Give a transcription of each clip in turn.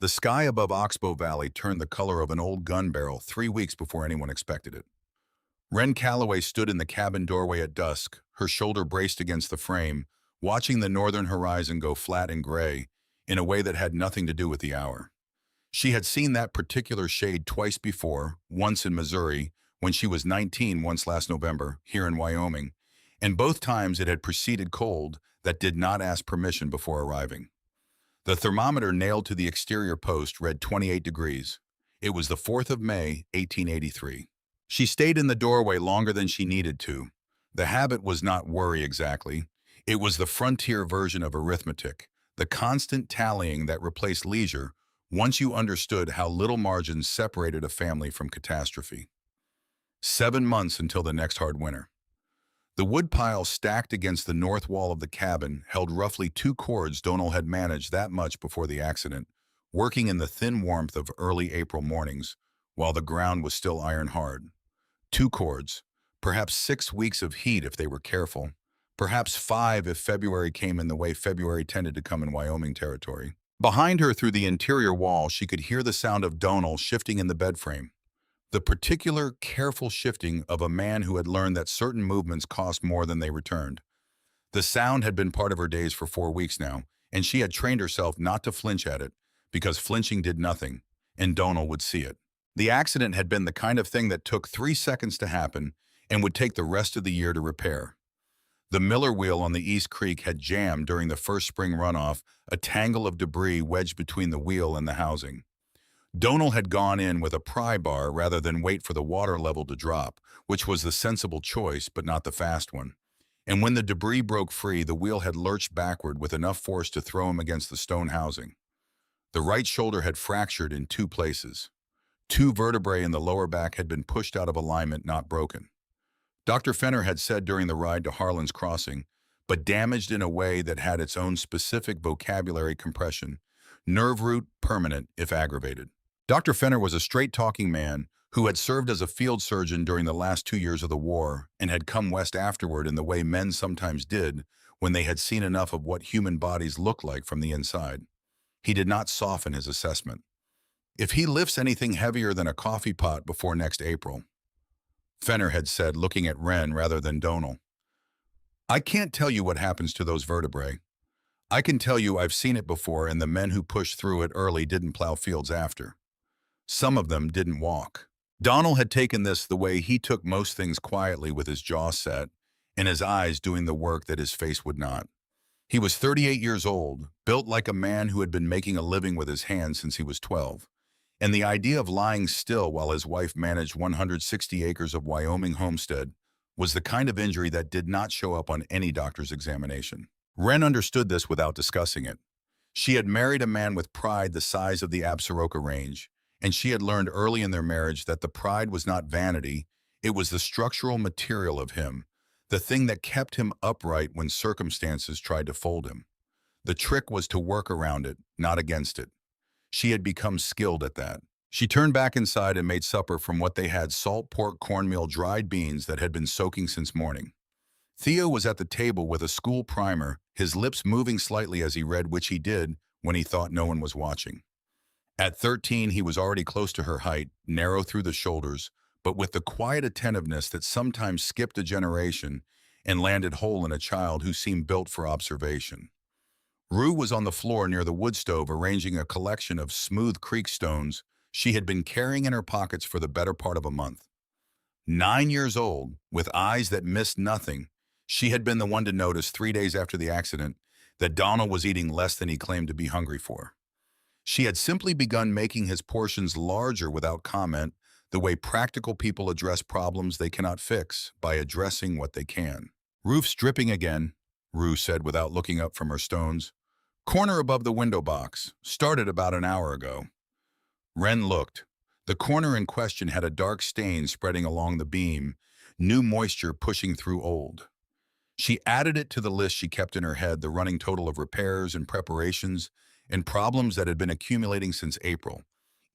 The sky above Oxbow Valley turned the color of an old gun barrel 3 weeks before anyone expected it. Wren Calloway stood in the cabin doorway at dusk, her shoulder braced against the frame, watching the northern horizon go flat and gray in a way that had nothing to do with the hour. She had seen that particular shade twice before, once in Missouri, when she was 19 once last November, here in Wyoming, and both times it had preceded cold that did not ask permission before arriving. The thermometer nailed to the exterior post read 28 degrees. It was the 4th of May, 1883. She stayed in the doorway longer than she needed to. The habit was not worry exactly. It was the frontier version of arithmetic, the constant tallying that replaced leisure once you understood how little margins separated a family from catastrophe. 7 months until the next hard winter. The woodpile stacked against the north wall of the cabin held roughly 2 cords. Donal had managed that much before the accident, working in the thin warmth of early April mornings while the ground was still iron hard. 2 cords, perhaps 6 weeks of heat if they were careful, perhaps 5 if February came in the way February tended to come in Wyoming territory. Behind her through the interior wall, she could hear the sound of Donal shifting in the bed frame. The particular, careful shifting of a man who had learned that certain movements cost more than they returned. The sound had been part of her days for 4 weeks now, and she had trained herself not to flinch at it, because flinching did nothing, and Donal would see it. The accident had been the kind of thing that took 3 seconds to happen and would take the rest of the year to repair. The Miller wheel on the East Creek had jammed during the first spring runoff, a tangle of debris wedged between the wheel and the housing. Donal had gone in with a pry bar rather than wait for the water level to drop, which was the sensible choice but not the fast one. And when the debris broke free, the wheel had lurched backward with enough force to throw him against the stone housing. The right shoulder had fractured in 2 places. 2 vertebrae in the lower back had been pushed out of alignment, not broken. Dr. Fenner had said during the ride to Harlan's Crossing, but damaged in a way that had its own specific vocabulary compression, nerve root permanent if aggravated. Dr. Fenner was a straight-talking man who had served as a field surgeon during the last 2 years of the war and had come west afterward in the way men sometimes did when they had seen enough of what human bodies look like from the inside. He did not soften his assessment. If he lifts anything heavier than a coffee pot before next April, Fenner had said, looking at Wren rather than Donal, I can't tell you what happens to those vertebrae. I can tell you I've seen it before, and the men who pushed through it early didn't plow fields after. Some of them didn't walk. Donal had taken this the way he took most things, quietly with his jaw set and his eyes doing the work that his face would not. He was 38 years old, built like a man who had been making a living with his hands since he was 12. And the idea of lying still while his wife managed 160 acres of Wyoming homestead was the kind of injury that did not show up on any doctor's examination. Wren understood this without discussing it. She had married a man with pride the size of the Absaroka Range, and she had learned early in their marriage that the pride was not vanity, it was the structural material of him, the thing that kept him upright when circumstances tried to fold him. The trick was to work around it, not against it. She had become skilled at that. She turned back inside and made supper from what they had: salt pork, cornmeal, dried beans that had been soaking since morning. Theo was at the table with a school primer, his lips moving slightly as he read, which he did when he thought no one was watching. At 13, he was already close to her height, narrow through the shoulders, but with the quiet attentiveness that sometimes skipped a generation and landed whole in a child who seemed built for observation. Rue was on the floor near the wood stove, arranging a collection of smooth creek stones she had been carrying in her pockets for the better part of a month. 9 years old, with eyes that missed nothing, she had been the one to notice 3 days after the accident that Donal was eating less than he claimed to be hungry for. She had simply begun making his portions larger without comment, the way practical people address problems they cannot fix, by addressing what they can. Roof's dripping again, Rue said without looking up from her stones. Corner above the window box. Started about an hour ago. Wren looked. The corner in question had a dark stain spreading along the beam, new moisture pushing through old. She added it to the list she kept in her head, the running total of repairs and preparations and problems that had been accumulating since April,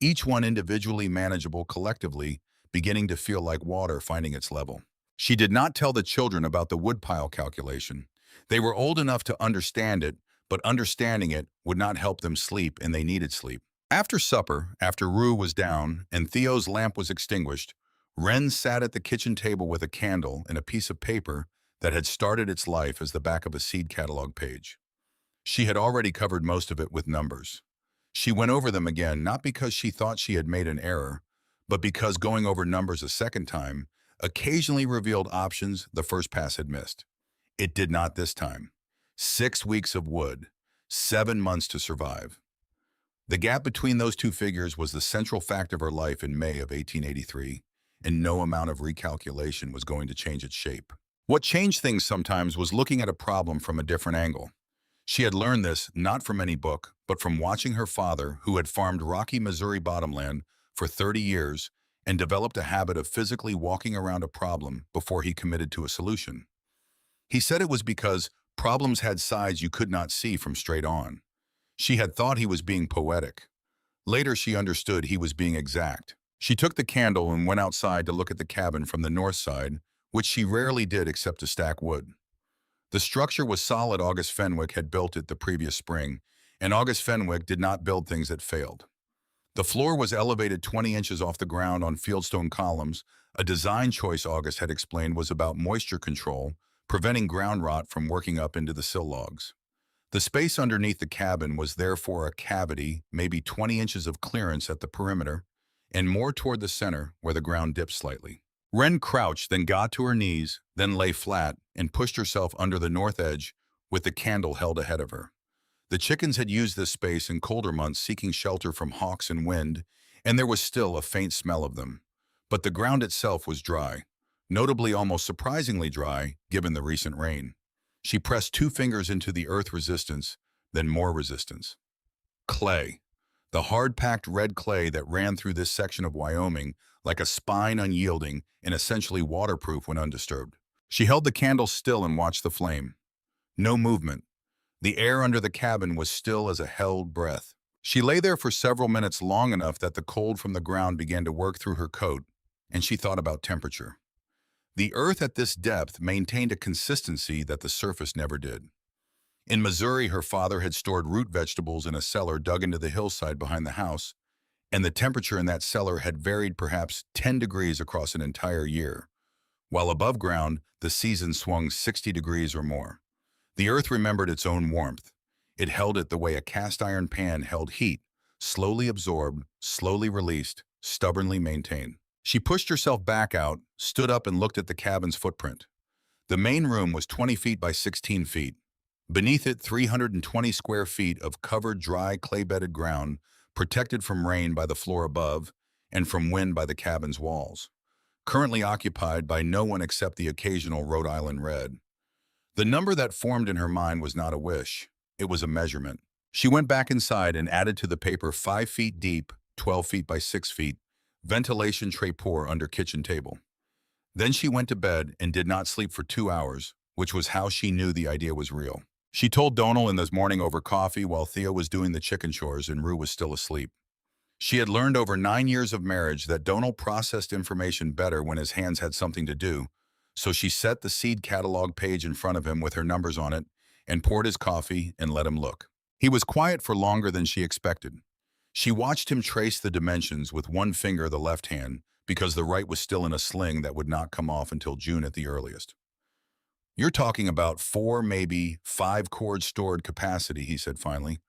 each one individually manageable, collectively beginning to feel like water finding its level. She did not tell the children about the woodpile calculation. They were old enough to understand it, but understanding it would not help them sleep, and they needed sleep. After supper, after Rue was down and Theo's lamp was extinguished, Wren sat at the kitchen table with a candle and a piece of paper that had started its life as the back of a seed catalog page. She had already covered most of it with numbers. She went over them again not because she thought she had made an error, but because going over numbers a second time occasionally revealed options the first pass had missed. It did not this time. 6 weeks of wood, 7 months to survive. The gap between those two figures was the central fact of her life in May of 1883, and no amount of recalculation was going to change its shape. What changed things sometimes was looking at a problem from a different angle. She had learned this not from any book, but from watching her father, who had farmed rocky Missouri bottomland for 30 years and developed a habit of physically walking around a problem before he committed to a solution. He said it was because problems had sides you could not see from straight on. She had thought he was being poetic. Later she understood he was being exact. She took the candle and went outside to look at the cabin from the north side, which she rarely did except to stack wood. The structure was solid. August Fenwick had built it the previous spring, and August Fenwick did not build things that failed. The floor was elevated 20 inches off the ground on fieldstone columns. A design choice August had explained was about moisture control, preventing ground rot from working up into the sill logs. The space underneath the cabin was therefore a cavity, maybe 20 inches of clearance at the perimeter, and more toward the center where the ground dipped slightly. Wren crouched, then got to her knees, then lay flat and pushed herself under the north edge with the candle held ahead of her. The chickens had used this space in colder months seeking shelter from hawks and wind, and there was still a faint smell of them. But the ground itself was dry, notably almost surprisingly dry given the recent rain. She pressed 2 fingers into the earth resistance, then more resistance. Clay. The hard-packed red clay that ran through this section of Wyoming like a spine, unyielding and essentially waterproof when undisturbed. She held the candle still and watched the flame. No movement. The air under the cabin was still as a held breath. She lay there for several minutes, long enough that the cold from the ground began to work through her coat, and she thought about temperature. The earth at this depth maintained a consistency that the surface never did. In Missouri, her father had stored root vegetables in a cellar dug into the hillside behind the house, and the temperature in that cellar had varied perhaps 10 degrees across an entire year, while above ground, the season swung 60 degrees or more. The earth remembered its own warmth. It held it the way a cast iron pan held heat, slowly absorbed, slowly released, stubbornly maintained. She pushed herself back out, stood up and looked at the cabin's footprint. The main room was 20 feet by 16 feet. Beneath it, 320 square feet of covered, dry, clay-bedded ground, protected from rain by the floor above and from wind by the cabin's walls. Currently occupied by no one except the occasional Rhode Island Red. The number that formed in her mind was not a wish. It was a measurement. She went back inside and added to the paper 5 feet deep, 12 feet by 6 feet, ventilation tray pour under kitchen table. Then she went to bed and did not sleep for 2 hours, which was how she knew the idea was real. She told Donal in the morning over coffee while Theo was doing the chicken chores and Rue was still asleep. She had learned over 9 years of marriage that Donal processed information better when his hands had something to do, so she set the seed catalog page in front of him with her numbers on it and poured his coffee and let him look. He was quiet for longer than she expected. She watched him trace the dimensions with one finger, the left hand, because the right was still in a sling that would not come off until June at the earliest. "You're talking about 4, maybe 5 cord stored capacity," he said finally.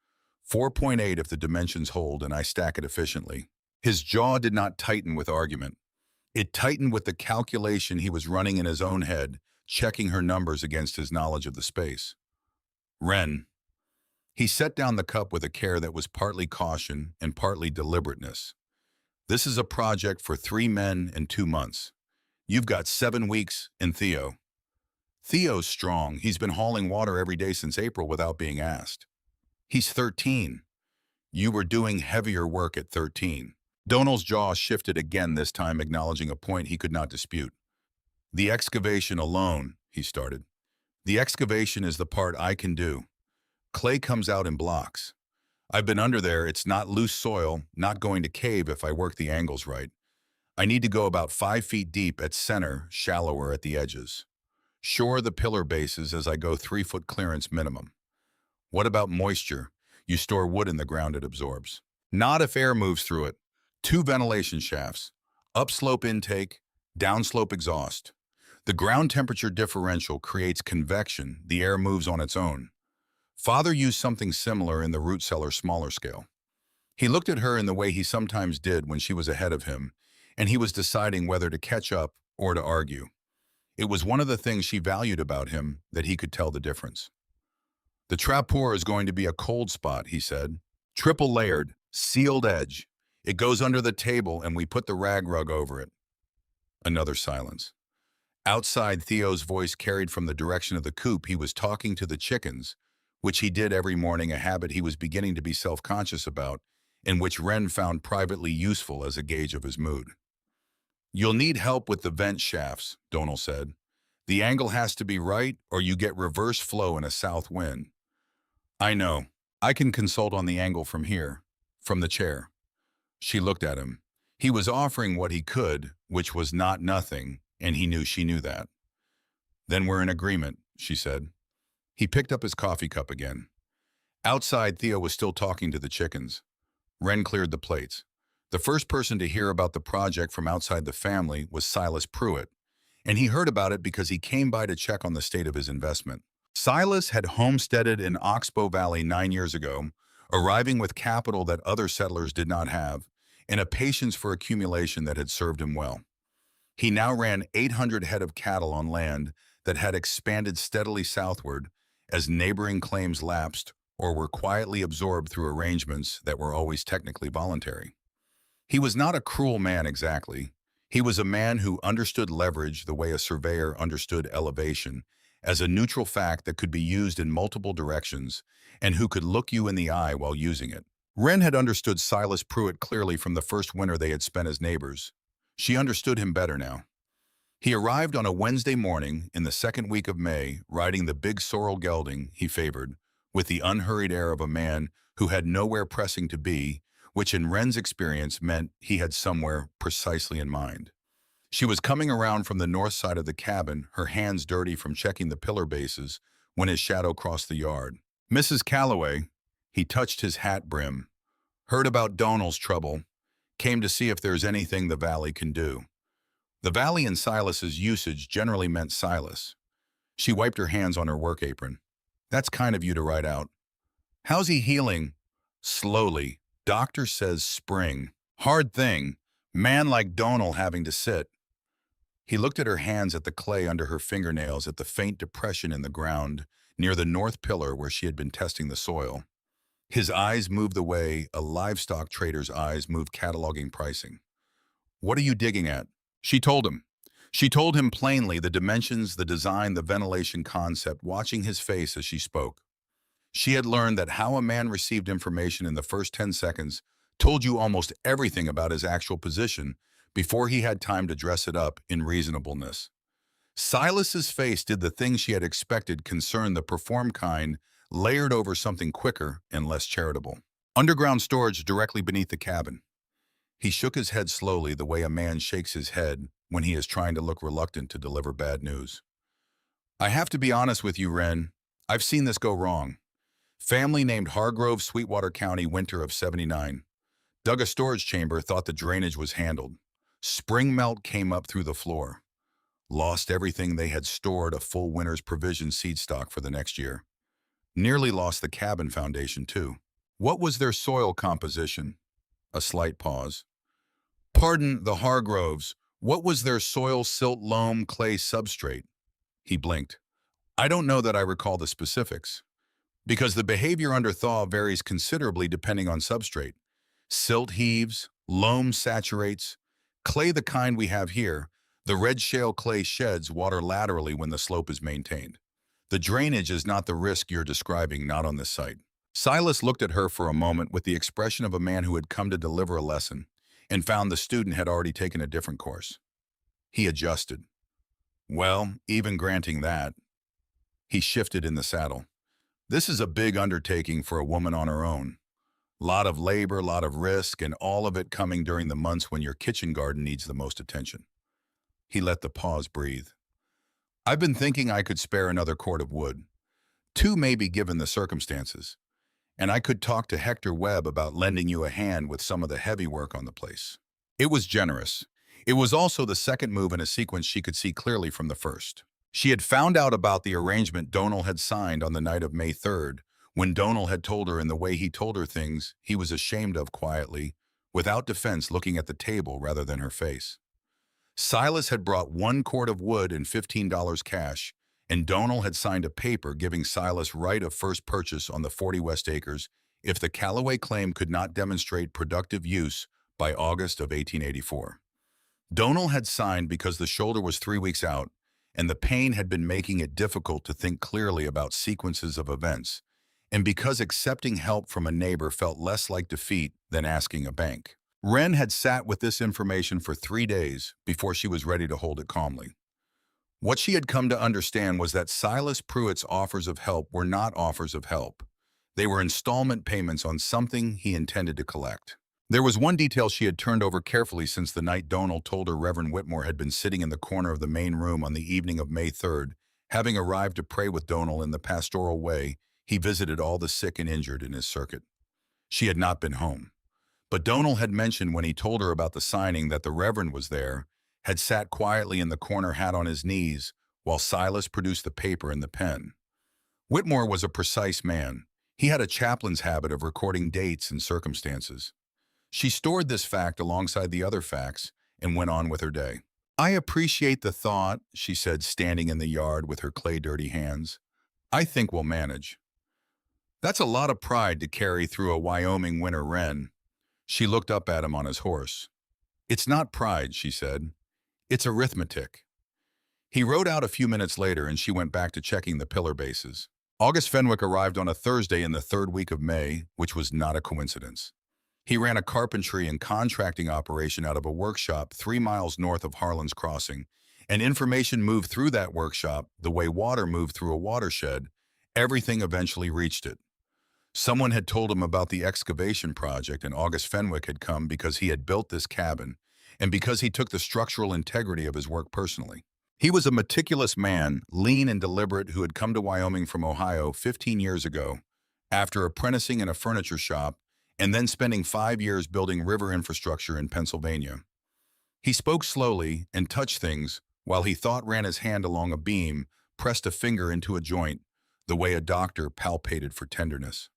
4.8 if the dimensions hold and I stack it efficiently. His jaw did not tighten with argument. It tightened with the calculation he was running in his own head, checking her numbers against his knowledge of the space. "Wren." He set down the cup with a care that was partly caution and partly deliberateness. "This is a project for 3 men and 2 months. You've got 7 weeks and Theo." "Theo's strong. He's been hauling water every day since April without being asked." "He's 13. You were doing heavier work at 13. Donal's jaw shifted again, this time acknowledging a point he could not dispute. "The excavation alone," he started. "The excavation is the part I can do. Clay comes out in blocks. I've been under there. It's not loose soil, not going to cave if I work the angles right. I need to go about 5 feet deep at center, shallower at the edges. Shore the pillar bases as I go 3-foot clearance minimum. What about moisture? You store wood in the ground, it absorbs. Not if air moves through it. Two ventilation shafts. Upslope intake, downslope exhaust. The ground temperature differential creates convection. The air moves on its own. Father used something similar in the root cellar smaller scale. He looked at her in the way he sometimes did when she was ahead of him, and he was deciding whether to catch up or to argue. It was one of the things she valued about him, that he could tell the difference. The trapdoor is going to be a cold spot, he said. Triple layered, sealed edge. It goes under the table and we put the rag rug over it. Another silence. Outside, Theo's voice carried from the direction of the coop. He was talking to the chickens, which he did every morning, a habit he was beginning to be self-conscious about, and which Wren found privately useful as a gauge of his mood. You'll need help with the vent shafts, Donal said. The angle has to be right or you get reverse flow in a south wind. I know. I can consult on the angle from here, from the chair. She looked at him. He was offering what he could, which was not nothing, and he knew she knew that. Then we're in agreement, she said. He picked up his coffee cup again. Outside, Theo was still talking to the chickens. Wren cleared the plates. The first person to hear about the project from outside the family was Silas Pruitt, and he heard about it because he came by to check on the state of his investment. Silas had homesteaded in Oxbow Valley 9 years ago, arriving with capital that other settlers did not have, and a patience for accumulation that had served him well. He now ran 800 head of cattle on land that had expanded steadily southward as neighboring claims lapsed or were quietly absorbed through arrangements that were always technically voluntary. He was not a cruel man exactly. He was a man who understood leverage the way a surveyor understood elevation, as a neutral fact that could be used in multiple directions and who could look you in the eye while using it. Wren had understood Silas Pruitt clearly from the first winter they had spent as neighbors. She understood him better now. He arrived on a Wednesday morning in the second week of May, riding the big sorrel gelding he favored, with the unhurried air of a man who had nowhere pressing to be, which in Wren's experience meant he had somewhere precisely in mind. She was coming around from the north side of the cabin, her hands dirty from checking the pillar bases, when his shadow crossed the yard. Mrs. Calloway, he touched his hat brim, heard about Donal's trouble, came to see if there's anything the valley can do. The valley in Silas's usage generally meant Silas. She wiped her hands on her work apron. That's kind of you to write out. How's he healing? Slowly. Doctor says spring. Hard thing. Man like Donal having to sit. He looked at her hands, at the clay under her fingernails, at the faint depression in the ground near the north pillar where she had been testing the soil. His eyes moved the way a livestock trader's eyes move cataloging pricing. What are you digging at? She told him. She told him plainly the dimensions, the design, the ventilation concept, watching his face as she spoke. She had learned that how a man received information in the first 10 seconds told you almost everything about his actual position before he had time to dress it up in reasonableness. Silas's face did the thing she had expected, concern the perform kind, layered over something quicker and less charitable. Underground storage directly beneath the cabin. He shook his head slowly, the way a man shakes his head when he is trying to look reluctant to deliver bad news. I have to be honest with you, Wren. I've seen this go wrong. Family named Hargrove, Sweetwater County, winter of '79. Dug a storage chamber, thought the drainage was handled. Spring melt came up through the floor. Lost everything they had stored, a full winter's provision seed stock for the next year. Nearly lost the cabin foundation, too. What was their soil composition? A slight pause. Pardon, the Hargroves. What was their soil, silt, loam, clay substrate? He blinked. I don't know that I recall the specifics, because the behavior under thaw varies considerably depending on substrate. Silt heaves, loam saturates, clay the kind we have here. The red shale clay sheds water laterally when the slope is maintained. The drainage is not the risk you're describing, not on this site. Silas looked at her for a moment with the expression of a man who had come to deliver a lesson and found the student had already taken a different course. He adjusted. Well, even granting that. He shifted in the saddle. This is a big undertaking for a woman on her own. Lot of labor, lot of risk, and all of it coming during the months when your kitchen garden needs the most attention. He let the pause breathe. I've been thinking I could spare another cord of wood. 2 maybe given the circumstances. and I could talk to Hector Webb about lending you a hand with some of the heavy work on the place." It was generous. It was also the second move in a sequence she could see clearly from the first. She had found out about the arrangement Donal had signed on the night of May 3rd, when Donal had told her in the way he told her things he was ashamed of quietly, without defense looking at the table rather than her face. Silas had brought 1 quart of wood and $15 cash, and Donal had signed a paper giving Silas right of first purchase on the 40 West Acres if the Callaway claim could not demonstrate productive use by August of 1884. Donal had signed because the shoulder was 3 weeks out, and the pain had been making it difficult to think clearly about sequences of events, and because accepting help from a neighbor felt less like defeat than asking a bank. Wren had sat with this information for 3 days before she was ready to hold it calmly. What she had come to understand was that Silas Pruitt's offers of help were not offers of help. They were installment payments on something he intended to collect. There was one detail she had turned over carefully since the night Donal told her Reverend Whitmore had been sitting in the corner of the main room on the evening of May 3rd. Having arrived to pray with Donal in the pastoral way, he visited all the sick and injured in his circuit. She had not been home. But Donal had mentioned when he told her about the signing that the Reverend was there, had sat quietly in the corner, hat on his knees, while Silas produced the paper and the pen. Whitmore was a precise man. He had a chaplain's habit of recording dates and circumstances. She stored this fact alongside the other facts and went on with her day. "I appreciate the thought," she said, standing in the yard with her clay-dirty hands. "I think we'll manage." "That's a lot of pride to carry through a Wyoming winter, Wren." She looked up at him on his horse. "It's not pride," she said. "It's arithmetic." He rode out a few minutes later, and she went back to checking the pillar bases. August Fenwick arrived on a Thursday in the 3rd week of May, which was not a coincidence. He ran a carpentry and contracting operation out of a workshop 3 miles north of Harlan's Crossing, and information moved through that workshop the way water moved through a watershed. Everything eventually reached it. Someone had told him about the excavation project, and August Fenwick had come because he had built this cabin and because he took the structural integrity of his work personally. He was a meticulous man, lean and deliberate, who had come to Wyoming from Ohio 15 years ago, after apprenticing in a furniture shop and then spending 5 years building river infrastructure in Pennsylvania. He spoke slowly and touched things while he thought, ran his hand along a beam, pressed a finger into a joint, the way a doctor palpated for tenderness.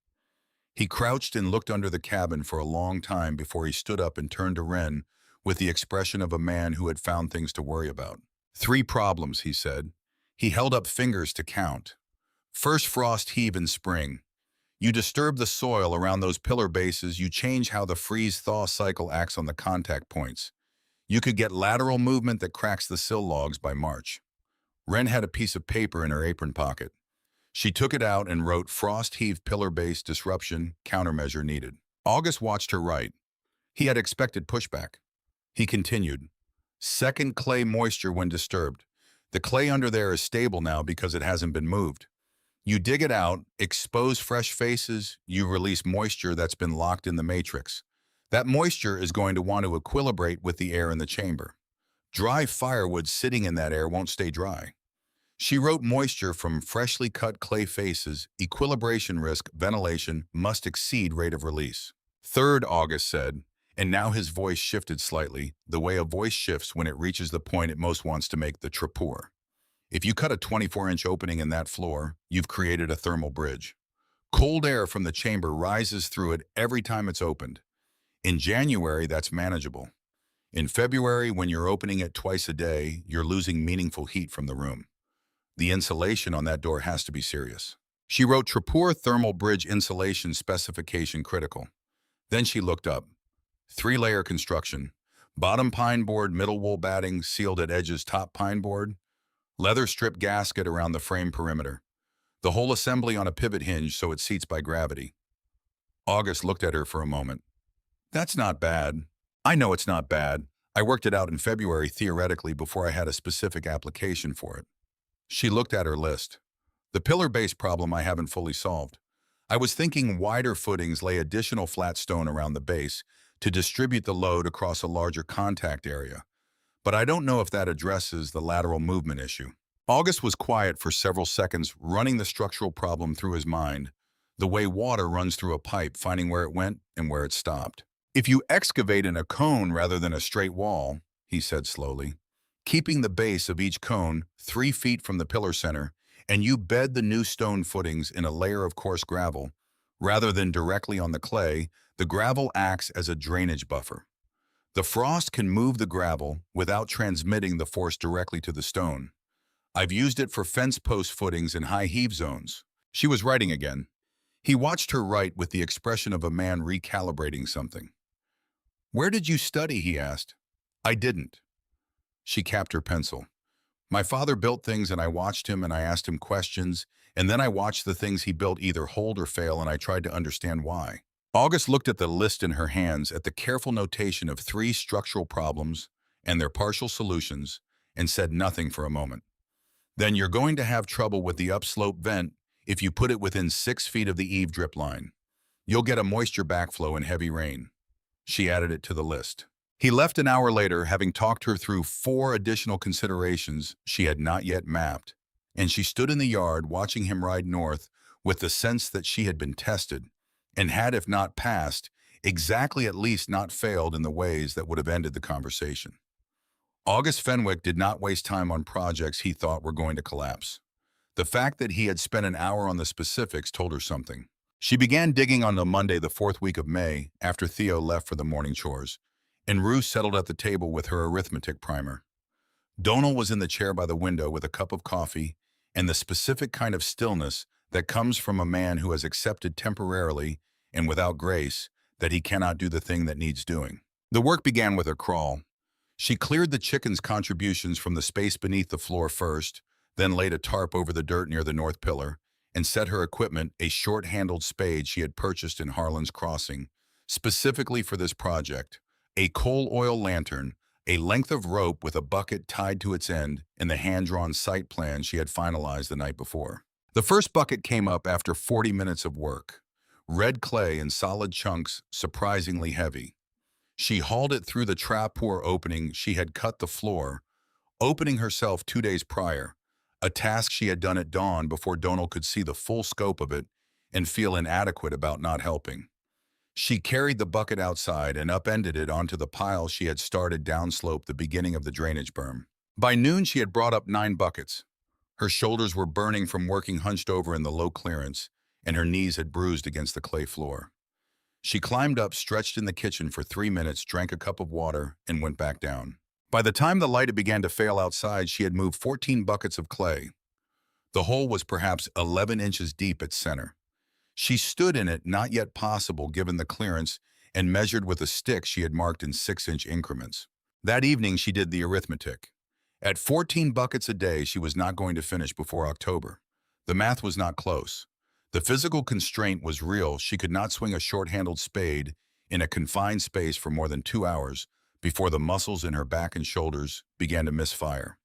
He crouched and looked under the cabin for a long time before he stood up and turned to Wren with the expression of a man who had found things to worry about. "3 problems," he said. He held up fingers to count. "First frost heave in spring. You disturb the soil around those pillar bases, you change how the freeze-thaw cycle acts on the contact points. You could get lateral movement that cracks the sill logs by March." Wren had a piece of paper in her apron pocket. She took it out and wrote, "Frost heave pillar base disruption, countermeasure needed." August watched her write. He had expected pushback. He continued, "Second, clay moisture when disturbed. The clay under there is stable now because it hasn't been moved. You dig it out, expose fresh faces, you release moisture that's been locked in the matrix. That moisture is going to want to equilibrate with the air in the chamber. Dry firewood sitting in that air won't stay dry." She wrote, "Moisture from freshly cut clay faces, equilibration risk, ventilation must exceed rate of release." "Third," August said, and now his voice shifted slightly, the way a voice shifts when it reaches the point it most wants to make, the trapeur. If you cut a 24-inch opening in that floor, you've created a thermal bridge. Cold air from the chamber rises through it every time it's opened. In January, that's manageable. In February, when you're opening it twice a day, you're losing meaningful heat from the room. The insulation on that door has to be serious." She wrote, "Trapeur thermal bridge insulation specification critical." Then she looked up. 3-layer construction. Bottom pine board, middle wool batting, sealed at edges, top pine board. Leather strip gasket around the frame perimeter. The whole assembly on a pivot hinge so it seats by gravity. August looked at her for a moment. "That's not bad." "I know it's not bad. I worked it out in February theoretically before I had a specific application for it." She looked at her list. "The pillar base problem I haven't fully solved. I was thinking wider footings lay additional flat stone around the base to distribute the load across a larger contact area. But I don't know if that addresses the lateral movement issue." August was quiet for several seconds, running the structural problem through his mind. the way water runs through a pipe, finding where it went and where it stopped. If you excavate in a cone rather than a straight wall, he said slowly, keeping the base of each cone 3 feet from the pillar center, and you bed the new stone footings in a layer of coarse gravel, rather than directly on the clay, the gravel acts as a drainage buffer. The frost can move the gravel without transmitting the force directly to the stone. I've used it for fence post footings in high heave zones. She was writing again. He watched her write with the expression of a man recalibrating something. Where did you study? He asked. I didn't. She capped her pencil. My father built things and I watched him and I asked him questions, and then I watched the things he built either hold or fail and I tried to understand why. August looked at the list in her hands, at the careful notation of 3 structural problems and their partial solutions, and said nothing for a moment. Then you're going to have trouble with the upslope vent if you put it within 6 feet of the eave drip line. You'll get a moisture backflow in heavy rain. She added it to the list. He left an hour later, having talked her through 4 additional considerations she had not yet mapped, and she stood in the yard watching him ride north with the sense that she had been tested, and had, if not passed, exactly at least not failed in the ways that would have ended the conversation. August Fenwick did not waste time on projects he thought were going to collapse. The fact that he had spent an hour on the specifics told her something. She began digging on the Monday, the 4th week of May, after Theo left for the morning chores, and Ruth settled at the table with her arithmetic primer. Donal was in the chair by the window with a cup of coffee and the specific kind of stillness that comes from a man who has accepted temporarily and without grace that he cannot do the thing that needs doing. The work began with her crawl. She cleared the chicken's contributions from the space beneath the floor first, then laid a tarp over the dirt near the north pillar, and set her equipment, a short-handled spade she had purchased in Harlan's Crossing, specifically for this project, a coal oil lantern, a length of rope with a bucket tied to its end, and the hand-drawn site plan she had finalized the night before. The first bucket came up after 40 minutes of work. Red clay in solid chunks, surprisingly heavy. She hauled it through the trap-pour opening she had cut the floor, opening herself 2 days prior, a task she had done at dawn before Donal could see the full scope of it and feel inadequate about not helping. She carried the bucket outside and upended it onto the pile she had started downslope the beginning of the drainage berm. By noon, she had brought up 9 buckets. Her shoulders were burning from working hunched over in the low clearance, and her knees had bruised against the clay floor. She climbed up, stretched in the kitchen for 3 minutes, drank a cup of water, and went back down. By the time the light had began to fail outside, she had moved 14 buckets of clay. The hole was perhaps 11 inches deep at center. She stood in it, not yet possible given the clearance, and measured with a stick she had marked in 6-inch increments. That evening, she did the arithmetic. At 14 buckets a day, she was not going to finish before October. The math was not close. The physical constraint was real. She could not swing a short-handled spade in a confined space for more than 2 hours before the muscles in her back and shoulders began to misfire.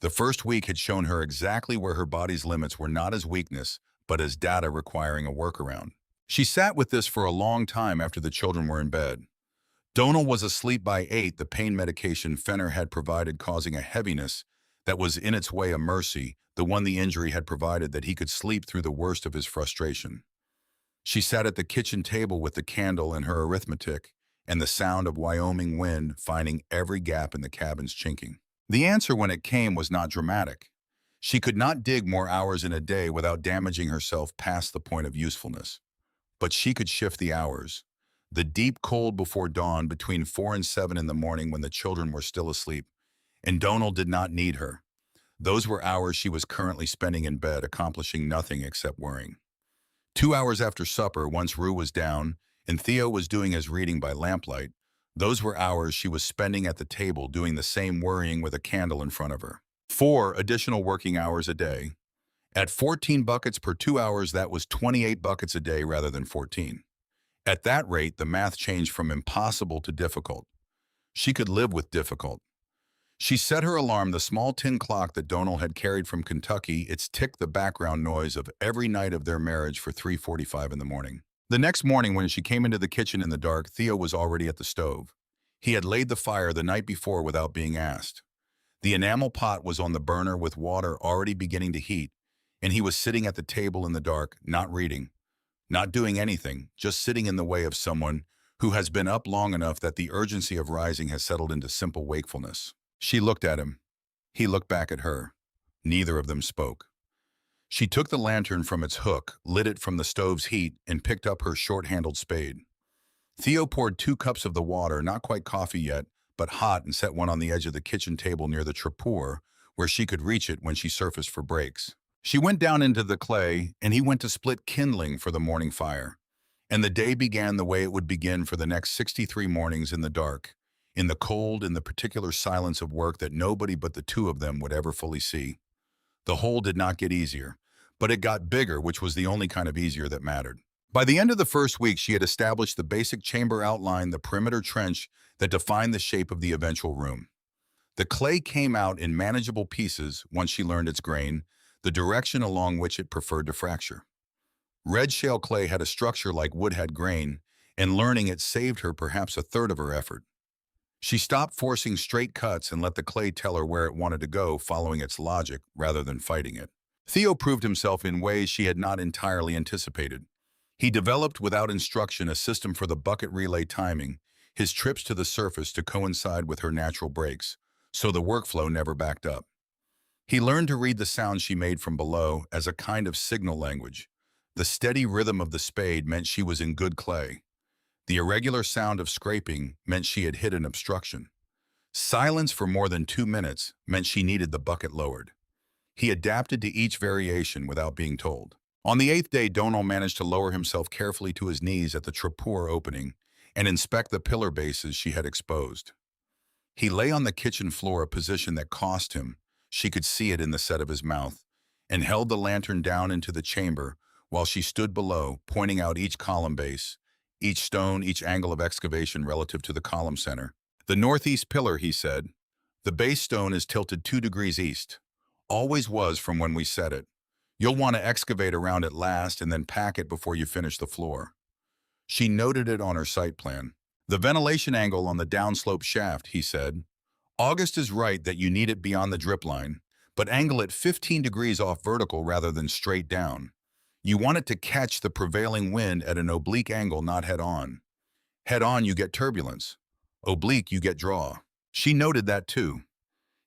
The first week had shown her exactly where her body's limits were, not as weakness, but as data requiring a workaround. She sat with this for a long time after the children were in bed. Donal was asleep by 8, the pain medication Fenner had provided causing a heaviness that was in its way a mercy, the one the injury had provided, that he could sleep through the worst of his frustration. She sat at the kitchen table with the candle and her arithmetic, and the sound of Wyoming wind finding every gap in the cabin's chinking. The answer, when it came, was not dramatic. She could not dig more hours in a day without damaging herself past the point of usefulness. But she could shift the hours. The deep cold before dawn, between 4 and 7 in the morning when the children were still asleep, and Donal did not need her. Those were hours she was currently spending in bed, accomplishing nothing except worrying. 2 hours after supper, once Rue was down, and Theo was doing his reading by lamplight, those were hours she was spending at the table doing the same worrying with a candle in front of her. 4 additional working hours a day. At 14 buckets per 2 hours, that was 28 buckets a day rather than 14. At that rate, the math changed from impossible to difficult. She could live with difficult. She set her alarm, the small tin clock that Donal had carried from Kentucky, its tick the background noise of every night of their marriage, for 3:45 in the morning. The next morning, when she came into the kitchen in the dark, Theo was already at the stove. He had laid the fire the night before without being asked. The enamel pot was on the burner with water already beginning to heat, and he was sitting at the table in the dark, not reading, not doing anything, just sitting in the way of someone who has been up long enough that the urgency of rising has settled into simple wakefulness. She looked at him. He looked back at her. Neither of them spoke. She took the lantern from its hook, lit it from the stove's heat, and picked up her short-handled spade. Theo poured 2 cups of the water, not quite coffee yet, but hot, and set one on the edge of the kitchen table near the trapdoor, where she could reach it when she surfaced for breaks. She went down into the clay, and he went to split kindling for the morning fire. And the day began the way it would begin for the next 63 mornings in the dark, in the cold, in the particular silence of work that nobody but the two of them would ever fully see. The hole did not get easier, but it got bigger, which was the only kind of easier that mattered. By the end of the first week, she had established the basic chamber outline, the perimeter trench that defined the shape of the eventual room. The clay came out in manageable pieces once she learned its grain, the direction along which it preferred to fracture. Red shale clay had a structure like wood had grain, and learning it saved her perhaps a third of her effort. She stopped forcing straight cuts and let the clay tell her where it wanted to go, following its logic rather than fighting it. Theo proved himself in ways she had not entirely anticipated. He developed without instruction a system for the bucket relay timing, his trips to the surface to coincide with her natural breaks, so the workflow never backed up. He learned to read the sounds she made from below as a kind of signal language. The steady rhythm of the spade meant she was in good clay. The irregular sound of scraping meant she had hit an obstruction. Silence for more than 2 minutes meant she needed the bucket lowered. He adapted to each variation without being told. On the 8th day, Donal managed to lower himself carefully to his knees at the trapdoor opening and inspect the pillar bases she had exposed. He lay on the kitchen floor, a position that cost him, she could see it in the set of his mouth, and held the lantern down into the chamber while she stood below, pointing out each column base, each stone, each angle of excavation relative to the column center. The northeast pillar, he said. The base stone is tilted 2 degrees east. Always was from when we set it. You'll want to excavate around it last and then pack it before you finish the floor. She noted it on her site plan. The ventilation angle on the downslope shaft, he said. August is right that you need it beyond the drip line, but angle it 15 degrees off vertical rather than straight down. You want it to catch the prevailing wind at an oblique angle, not head-on. Head-on, you get turbulence. Oblique, you get draw. She noted that too.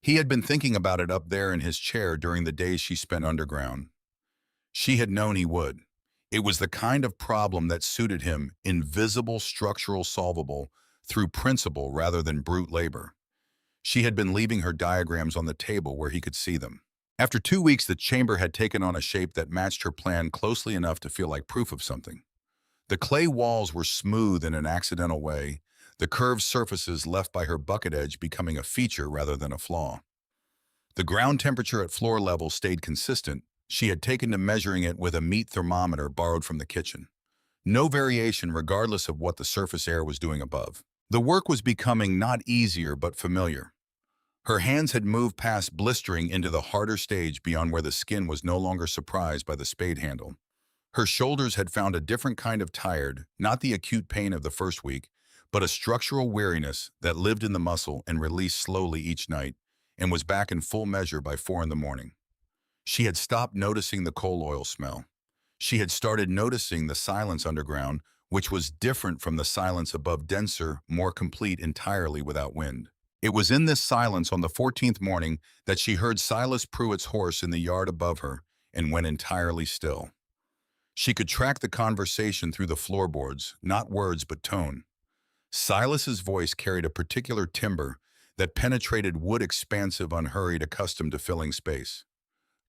He had been thinking about it up there in his chair during the days she spent underground. She had known he would. It was the kind of problem that suited him, invisible, structural, solvable, through principle rather than brute labor. She had been leaving her diagrams on the table where he could see them. After 2 weeks, the chamber had taken on a shape that matched her plan closely enough to feel like proof of something. The clay walls were smooth in an accidental way, the curved surfaces left by her bucket edge becoming a feature rather than a flaw. The ground temperature at floor level stayed consistent. She had taken to measuring it with a meat thermometer borrowed from the kitchen. No variation regardless of what the surface air was doing above. The work was becoming not easier but familiar. Her hands had moved past blistering into the harder stage beyond where the skin was no longer surprised by the spade handle. Her shoulders had found a different kind of tired, not the acute pain of the first week, but a structural weariness that lived in the muscle and released slowly each night, and was back in full measure by 4 in the morning. She had stopped noticing the coal oil smell. She had started noticing the silence underground, which was different from the silence above, denser, more complete, entirely without wind. It was in this silence on the 14th morning that she heard Silas Pruitt's horse in the yard above her and went entirely still. She could track the conversation through the floorboards, not words but tone. Silas's voice carried a particular timbre that penetrated wood, expansive, unhurried, accustomed to filling space.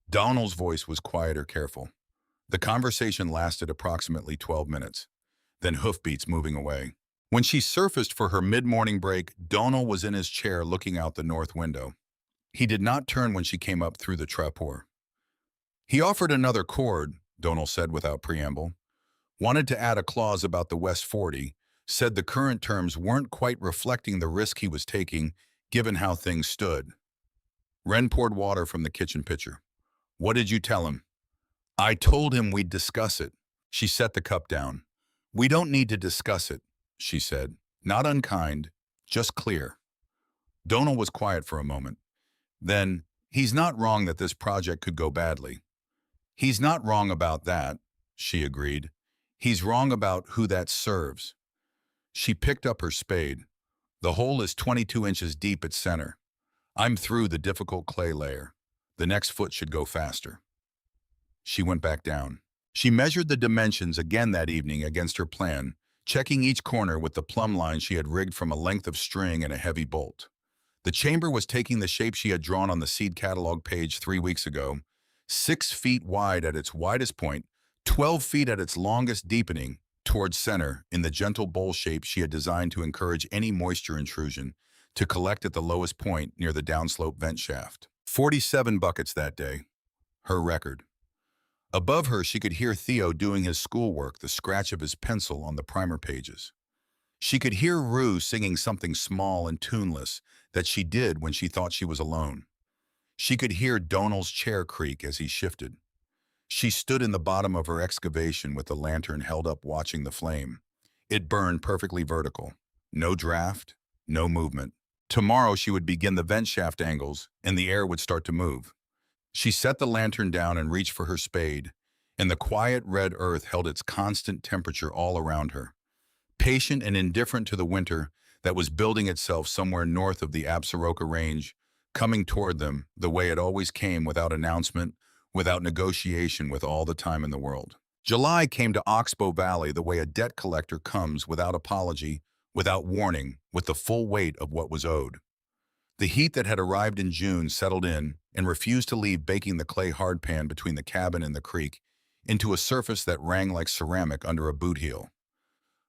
Donal's voice was quieter, careful. The conversation lasted approximately 12 minutes, then hoofbeats moving away. When she surfaced for her mid-morning break, Donal was in his chair looking out the north window. He did not turn when she came up through the trapdoor. He offered another chord, Donal said without preamble. Wanted to add a clause about the West 40, said the current terms weren't quite reflecting the risk he was taking, given how things stood. Wren poured water from the kitchen pitcher. What did you tell him? I told him we'd discuss it. She set the cup down. We don't need to discuss it, she said. Not unkind, just clear. Donal was quiet for a moment. Then, he's not wrong that this project could go badly. He's not wrong about that, she agreed. He's wrong about who that serves. She picked up her spade. The hole is 22 inches deep at center. I'm through the difficult clay layer. The next foot should go faster. She went back down. She measured the dimensions again that evening against her plan, checking each corner with the plumb line she had rigged from a length of string and a heavy bolt. The chamber was taking the shape she had drawn on the seed catalog page 3 weeks ago, 6 feet wide at its widest point, 12 feet at its longest deepening, towards center in the gentle bowl shape she had designed to encourage any moisture intrusion, to collect at the lowest point near the downslope vent shaft. 47 buckets that day. Her record. Above her, she could hear Theo doing his schoolwork, the scratch of his pencil on the primer pages. She could hear Rue singing something small and tuneless that she did when she thought she was alone. She could hear Donald's chair creak as he shifted. She stood in the bottom of her excavation with the lantern held up watching the flame. It burned perfectly vertical. No draft, no movement. Tomorrow she would begin the vent shaft angles, and the air would start to move. She set the lantern down and reached for her spade, and the quiet red earth held its constant temperature all around her. Patient and indifferent to the winter that was building itself somewhere north of the Absaroka Range, coming toward them the way it always came, without announcement, without negotiation, with all the time in the world. July came to Oxbow Valley the way a debt collector comes, without apology, without warning, with the full weight of what was owed. The heat that had arrived in June settled in and refused to leave, baking the clay hardpan between the cabin and the creek into a surface that rang like ceramic under a boot heel.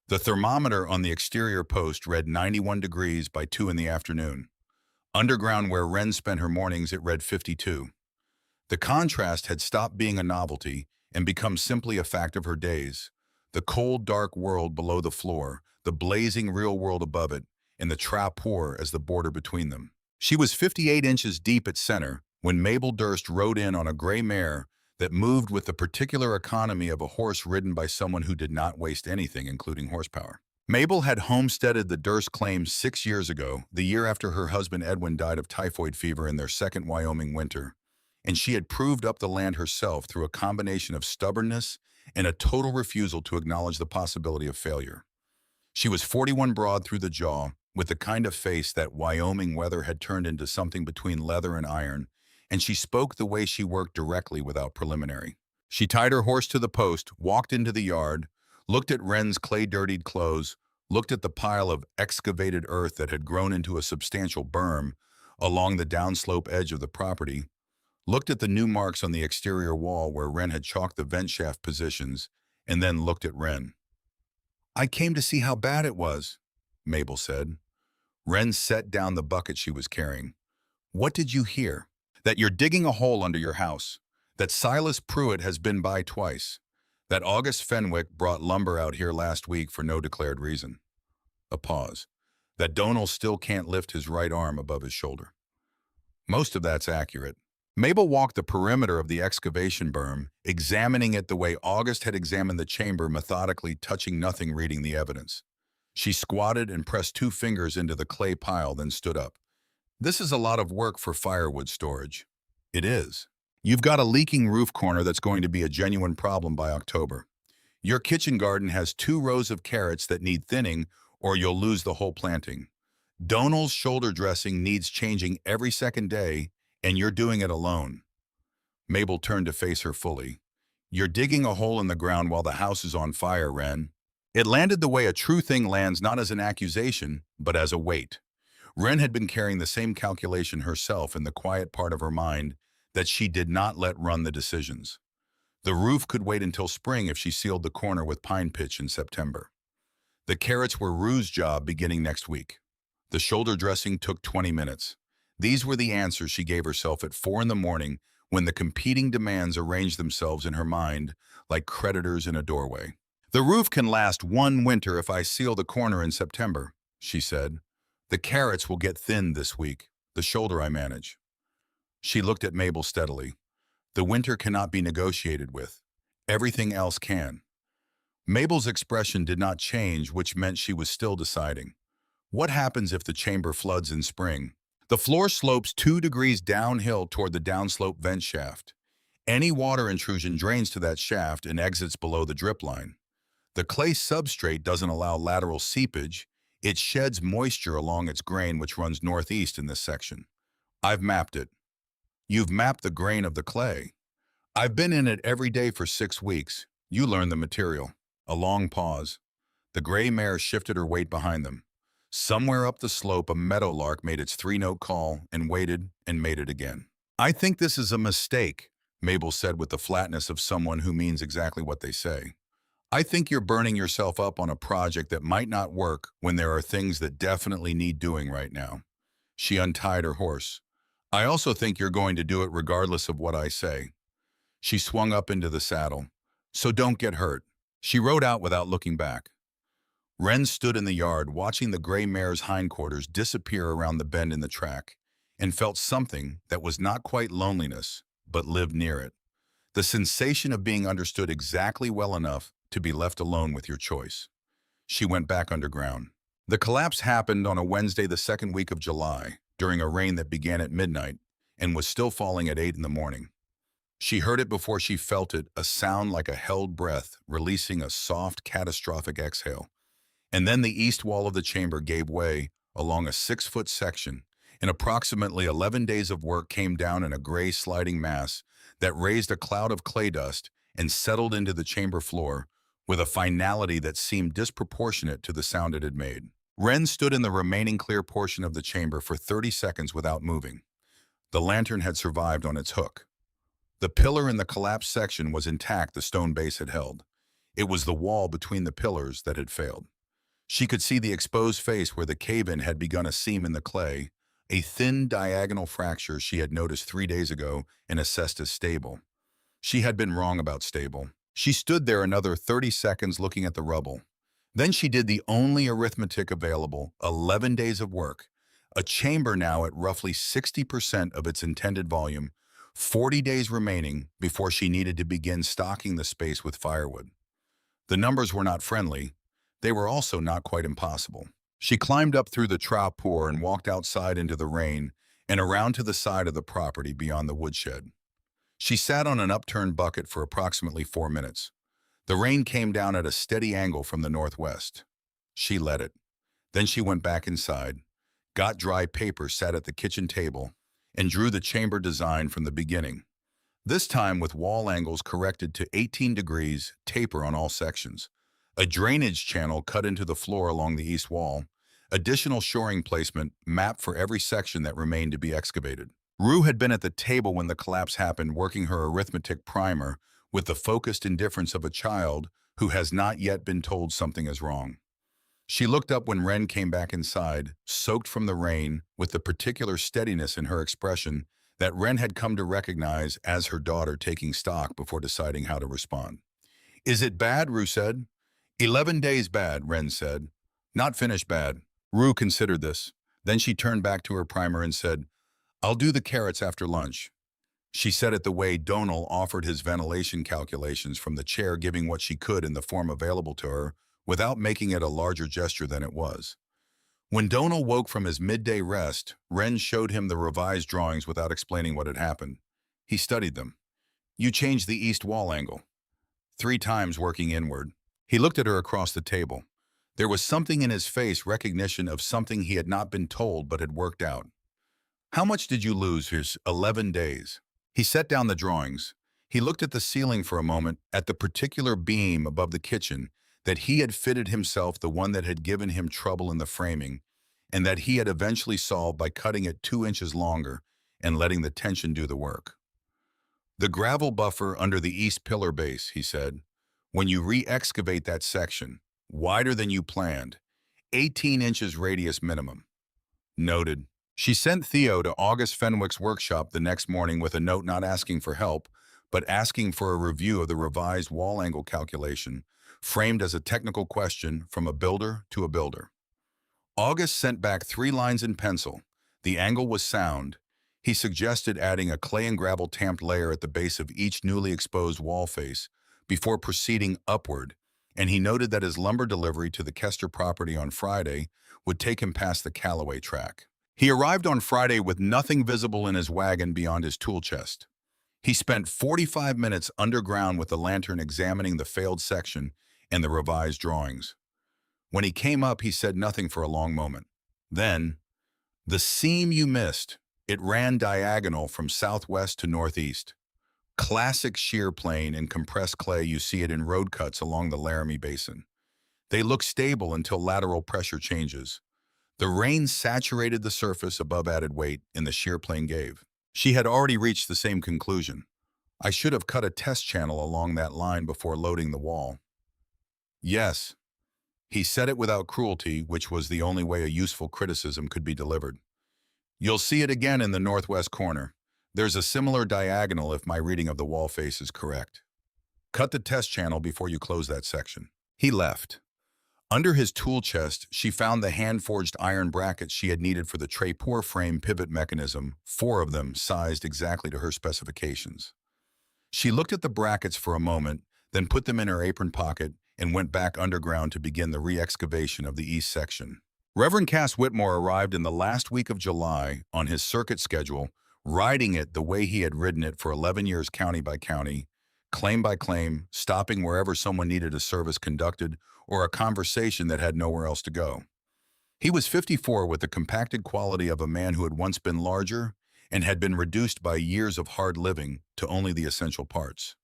The thermometer on the exterior post read 91 degrees by 2 in the afternoon. Underground, where Wren spent her mornings, it read 52. The contrast had stopped being a novelty and become simply a fact of her days. The cold, dark world below the floor, the blazing real world above it, and the trap-pour as the border between them. She was 58 inches deep at center when Mabel Durst rode in on a gray mare that moved with the particular economy of a horse ridden by someone who did not waste anything, including horsepower. Mabel had homesteaded the Durst claims 6 years ago, the year after her husband Edwin died of typhoid fever in their second Wyoming winter, and she had proved up the land herself through a combination of stubbornness and a total refusal to acknowledge the possibility of failure. She was 41 broad through the jaw, with the kind of face that Wyoming weather had turned into something between leather and iron, and she spoke the way she worked, directly, without preliminary. She tied her horse to the post, walked into the yard, looked at Wren's clay-dirtied clothes, looked at the pile of excavated earth that had grown into a substantial berm along the downslope edge of the property, looked at the new marks on the exterior wall where Wren had chalked the vent shaft positions, and then looked at Wren. "I came to see how bad it was," Mabel said. Wren set down the bucket she was carrying. "What did you hear?" "That you're digging a hole under your house. That Silas Pruitt has been by twice. That August Fenwick brought lumber out here last week for no declared reason." A pause. "That Donald still can't lift his right arm above his shoulder." Most of that's accurate. Mabel walked the perimeter of the excavation berm, examining it the way August had examined the chamber, methodically, touching nothing, reading the evidence. She squatted and pressed 2 fingers into the clay pile, then stood up. "This is a lot of work for firewood storage." "It is. You've got a leaking roof corner that's going to be a genuine problem by October. Your kitchen garden has 2 rows of carrots that need thinning, or you'll lose the whole planting. Donald's shoulder dressing needs changing every second day, and you're doing it alone." Mabel turned to face her fully. "You're digging a hole in the ground while the house is on fire, Wren." It landed the way a true thing lands, not as an accusation, but as a weight. Wren had been carrying the same calculation herself in the quiet part of her mind that she did not let run the decisions. The roof could wait until spring if she sealed the corner with pine pitch in September. The carrots were Rue's job beginning next week. The shoulder dressing took 20 minutes. These were the answers she gave herself at 4 in the morning, when the competing demands arranged themselves in her mind like creditors in a doorway. "The roof can last 1 winter if I seal the corner in September," she said. "The carrots will get thinned this week. The shoulder I manage." She looked at Mabel steadily. "The winter cannot be negotiated with. Everything else can." Mabel's expression did not change, which meant she was still deciding. What happens if the chamber floods in spring? The floor slopes 2 degrees downhill toward the downslope vent shaft. Any water intrusion drains to that shaft and exits below the drip line. The clay substrate doesn't allow lateral seepage. It sheds moisture along its grain, which runs northeast in this section. I've mapped it. You've mapped the grain of the clay. I've been in it every day for 6 weeks. You learn the material. A long pause. The gray mare shifted her weight behind them. Somewhere up the slope, a meadowlark made its three-note call and waited and made it again. I think this is a mistake, Mabel said with the flatness of someone who means exactly what they say. I think you're burning yourself up on a project that might not work when there are things that definitely need doing right now. She untied her horse. I also think you're going to do it regardless of what I say. She swung up into the saddle. So don't get hurt. She rode out without looking back. Wren stood in the yard watching the gray mare's hindquarters disappear around the bend in the track and felt something that was not quite loneliness, but lived near it. The sensation of being understood exactly well enough to be left alone with your choice. She went back underground. The collapse happened on a Wednesday, the second week of July, during a rain that began at midnight and was still falling at 8 in the morning. She heard it before she felt it, a sound like a held breath, releasing a soft, catastrophic exhale. And then the east wall of the chamber gave way along a 6-foot section, and approximately 11 days of work came down in a gray sliding mass that raised a cloud of clay dust and settled into the chamber floor with a finality that seemed disproportionate to the sound it had made. Wren stood in the remaining clear portion of the chamber for 30 seconds without moving. The lantern had survived on its hook. The pillar in the collapsed section was intact, the stone base had held. It was the wall between the pillars that had failed. She could see the exposed face where the cave-in had begun a seam in the clay, a thin diagonal fracture she had noticed 3 days ago and assessed as stable. She had been wrong about stable. She stood there another 30 seconds looking at the rubble. Then she did the only arithmetic available, 11 days of work, a chamber now at roughly 60% of its intended volume, 40 days remaining before she needed to begin stocking the space with firewood. The numbers were not friendly. They were also not quite impossible. She climbed up through the trough pour and walked outside into the rain and around to the side of the property beyond the woodshed. She sat on an upturned bucket for approximately 4 minutes. The rain came down at a steady angle from the northwest. She let it. Then she went back inside, got dry paper, sat at the kitchen table, and drew the chamber design from the beginning. This time with wall angles corrected to 18 degrees, taper on all sections. A drainage channel cut into the floor along the east wall, additional shoring placement mapped for every section that remained to be excavated. Rue had been at the table when the collapse happened, working her arithmetic primer with the focused indifference of a child who has not yet been told something is wrong. She looked up when Wren came back inside, soaked from the rain, with the particular steadiness in her expression that Wren had come to recognize as her daughter taking stock before deciding how to respond. "Is it bad?" Rue said. 11 days bad, Wren said. Not finished bad. Rue considered this. Then she turned back to her primer and said, "I'll do the carrots after lunch." She said it the way Donal offered his ventilation calculations from the chair, giving what she could in the form available to her, without making it a larger gesture than it was. When Donal woke from his midday rest, Wren showed him the revised drawings without explaining what had happened. He studied them. "You changed the east wall angle." 3 times, working inward. He looked at her across the table. There was something in his face, recognition of something he had not been told but had worked out. "How much did you lose his 11 days? He set down the drawings. He looked at the ceiling for a moment, at the particular beam above the kitchen that he had fitted himself, the one that had given him trouble in the framing, and that he had eventually solved by cutting it 2 inches longer and letting the tension do the work. "The gravel buffer under the east pillar base," he said. "When you re-excavate that section, wider than you planned, 18 inches radius minimum." Noted. She sent Theo to August Fenwick's workshop the next morning with a note not asking for help, but asking for a review of the revised wall angle calculation, framed as a technical question from a builder to a builder. August sent back 3 lines in pencil. The angle was sound. He suggested adding a clay and gravel tamped layer at the base of each newly exposed wall face before proceeding upward, and he noted that his lumber delivery to the Kester property on Friday would take him past the Callaway track. He arrived on Friday with nothing visible in his wagon beyond his tool chest. He spent 45 minutes underground with the lantern examining the failed section and the revised drawings. When he came up, he said nothing for a long moment. Then, "The seam you missed. It ran diagonal from southwest to northeast. Classic shear plane in compressed clay. You see it in road cuts along the Laramie Basin. They look stable until lateral pressure changes. The rain saturated the surface above added weight in the shear plane gave." She had already reached the same conclusion. "I should have cut a test channel along that line before loading the wall." Yes, he said it without cruelty, which was the only way a useful criticism could be delivered. "You'll see it again in the northwest corner. There's a similar diagonal if my reading of the wall face is correct. Cut the test channel before you close that section." He left. Under his tool chest, she found the hand-forged iron brackets she had needed for the trapdoor frame pivot mechanism, 4 of them sized exactly to her specifications. She looked at the brackets for a moment, then put them in her apron pocket and went back underground to begin the re-excavation of the east section. Reverend Cass Whitmore arrived in the last week of July on his circuit schedule, riding it the way he had ridden it for 11 years county by county, claim by claim, stopping wherever someone needed a service conducted or a conversation that had nowhere else to go. He was 54 with the compacted quality of a man who had once been larger and had been reduced by years of hard living to only the essential parts.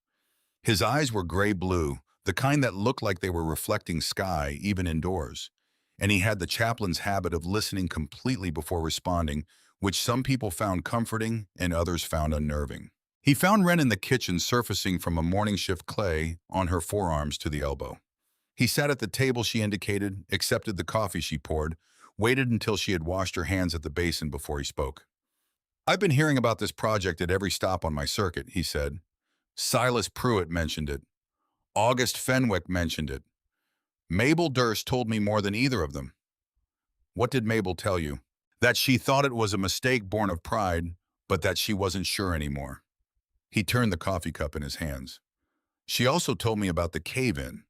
His eyes were gray-blue, the kind that looked like they were reflecting sky even indoors, and he had the chaplain's habit of listening completely before responding, which some people found comforting and others found unnerving. He found Wren in the kitchen surfacing from a morning shift clay on her forearms to the elbow. He sat at the table she indicated, accepted the coffee she poured, waited until she had washed her hands at the basin before he spoke. "I've been hearing about this project at every stop on my circuit," he said. "Silas Pruitt mentioned it. August Fenwick mentioned it. Mabel Durst told me more than either of them." "What did Mabel tell you?" "That she thought it was a mistake born of pride, but that she wasn't sure anymore." He turned the coffee cup in his hands. "She also told me about the cave-in,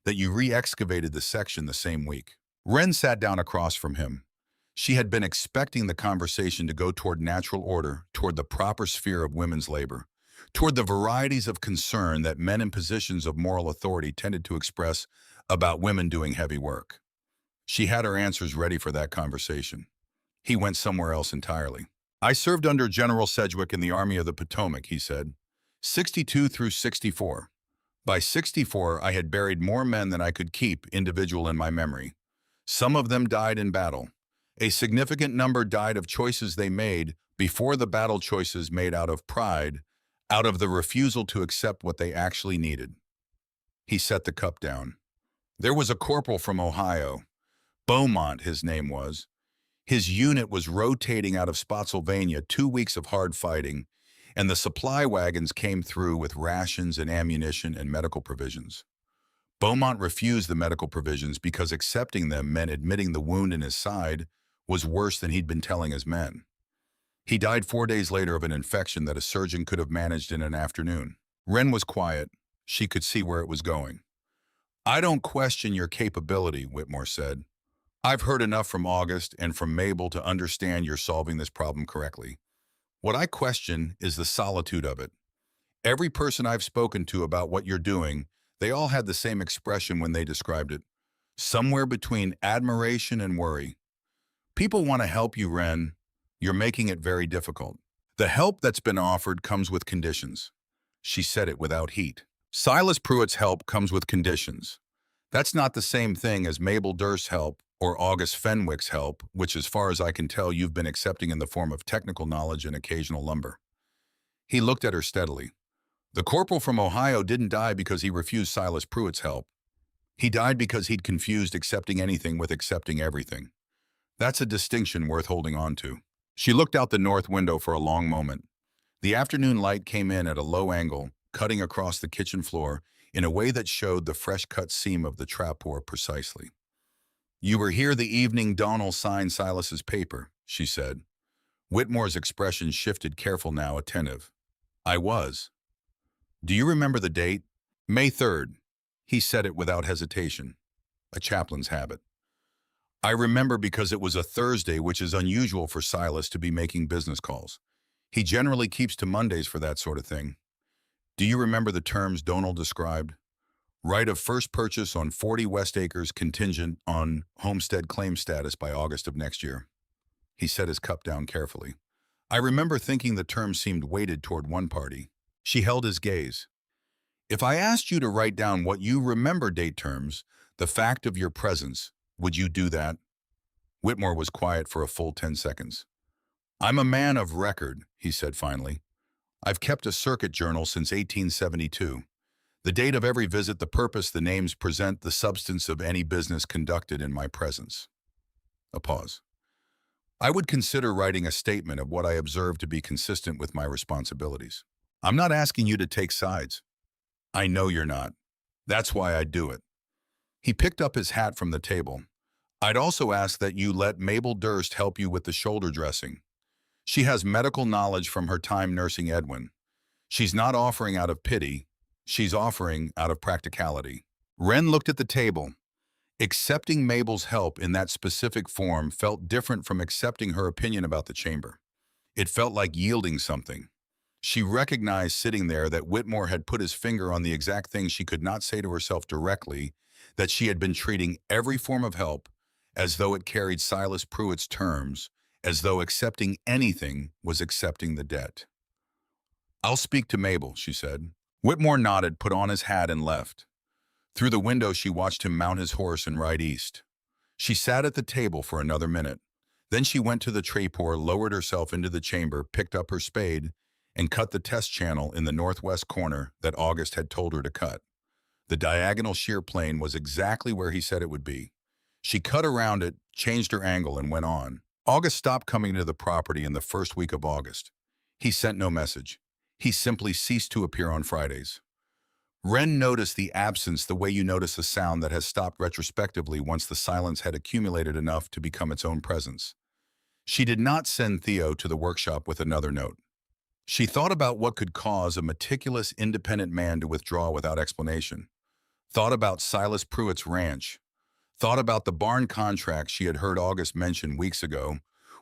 that you re-excavated the section the same week." Wren sat down across from him. She had been expecting the conversation to go toward natural order, toward the proper sphere of women's labor, toward the varieties of concern that men in positions of moral authority tended to express about women doing heavy work. She had her answers ready for that conversation. He went somewhere else entirely. "I served under General Sedgwick in the Army of the Potomac," he said, 62 through 64. By 64, I had buried more men than I could keep individual in my memory. Some of them died in battle. A significant number died of choices they made before the battle, choices made out of pride, out of the refusal to accept what they actually needed. He set the cup down. "There was a corporal from Ohio. Beaumont, his name was. His unit was rotating out of Spotsylvania, 2 weeks of hard fighting, and the supply wagons came through with rations and ammunition and medical provisions. Beaumont refused the medical provisions because accepting them meant admitting the wound in his side was worse than he'd been telling his men. He died 4 days later of an infection that a surgeon could have managed in an afternoon." Wren was quiet. She could see where it was going. "I don't question your capability," Whitmore said. "I've heard enough from August and from Mabel to understand you're solving this problem correctly. What I question is the solitude of it. Every person I've spoken to about what you're doing, they all had the same expression when they described it. Somewhere between admiration and worry. People want to help you, Wren. You're making it very difficult. The help that's been offered comes with conditions." She said it without heat. "Silas Pruitt's help comes with conditions. That's not the same thing as Mabel Durst's help or August Fenwick's help, which as far as I can tell you've been accepting in the form of technical knowledge and occasional lumber." He looked at her steadily. "The corporal from Ohio didn't die because he refused Silas Pruitt's help. He died because he'd confused accepting anything with accepting everything. That's a distinction worth holding on to." She looked out the north window for a long moment. The afternoon light came in at a low angle, cutting across the kitchen floor in a way that showed the fresh-cut seam of the trapdoor precisely. "You were here the evening Donnell signed Silas's paper," she said. Whitmore's expression shifted, careful now, attentive. "I was." "Do you remember the date?" "May 3rd. He said it without hesitation. A chaplain's habit. "I remember because it was a Thursday, which is unusual for Silas to be making business calls. He generally keeps to Mondays for that sort of thing." "Do you remember the terms Donnell described?" Right of first purchase on 40 West Acres contingent on homestead claim status by August of next year. He set his cup down carefully. I remember thinking the term seemed weighted toward one party. She held his gaze. If I asked you to write down what you remember date terms, the fact of your presence, would you do that? Whitmore was quiet for a full 10 seconds. I'm a man of record, he said finally. I've kept a circuit journal since 1872. The date of every visit, the purpose, the names present the substance of any business conducted in my presence. A pause. I would consider writing a statement of what I observe to be consistent with my responsibilities. I'm not asking you to take sides. I know you're not. That's why I do it. He picked up his hat from the table. I'd also ask that you let Mabel Durst help you with the shoulder dressing. She has medical knowledge from her time nursing Edwin. She's not offering out of pity. She's offering out of practicality. Wren looked at the table. Accepting Mabel's help in that specific form felt different from accepting her opinion about the chamber. It felt like yielding something. She recognized sitting there that Whitmore had put his finger on the exact thing she could not say to herself directly, that she had been treating every form of help as though it carried Silas Pruitt's terms, as though accepting anything was accepting the debt. I'll speak to Mabel, she said. Whitmore nodded, put on his hat, and left. Through the window, she watched him mount his horse and ride east. She sat at the table for another minute. Then she went to the trapdoor, lowered herself into the chamber, picked up her spade, and cut the test channel in the northwest corner that August had told her to cut. The diagonal shear plane was exactly where he said it would be. She cut around it, changed her angle, and went on. August stopped coming to the property in the first week of August. He sent no message. He simply ceased to appear on Fridays. Wren noticed the absence the way you notice a sound that has stopped retrospectively once the silence had accumulated enough to become its own presence. She did not send Theo to the workshop with another note. She thought about what could cause a meticulous, independent man to withdraw without explanation. Thought about Silas Pruitt's ranch. Thought about the barn contract she had heard August mention weeks ago,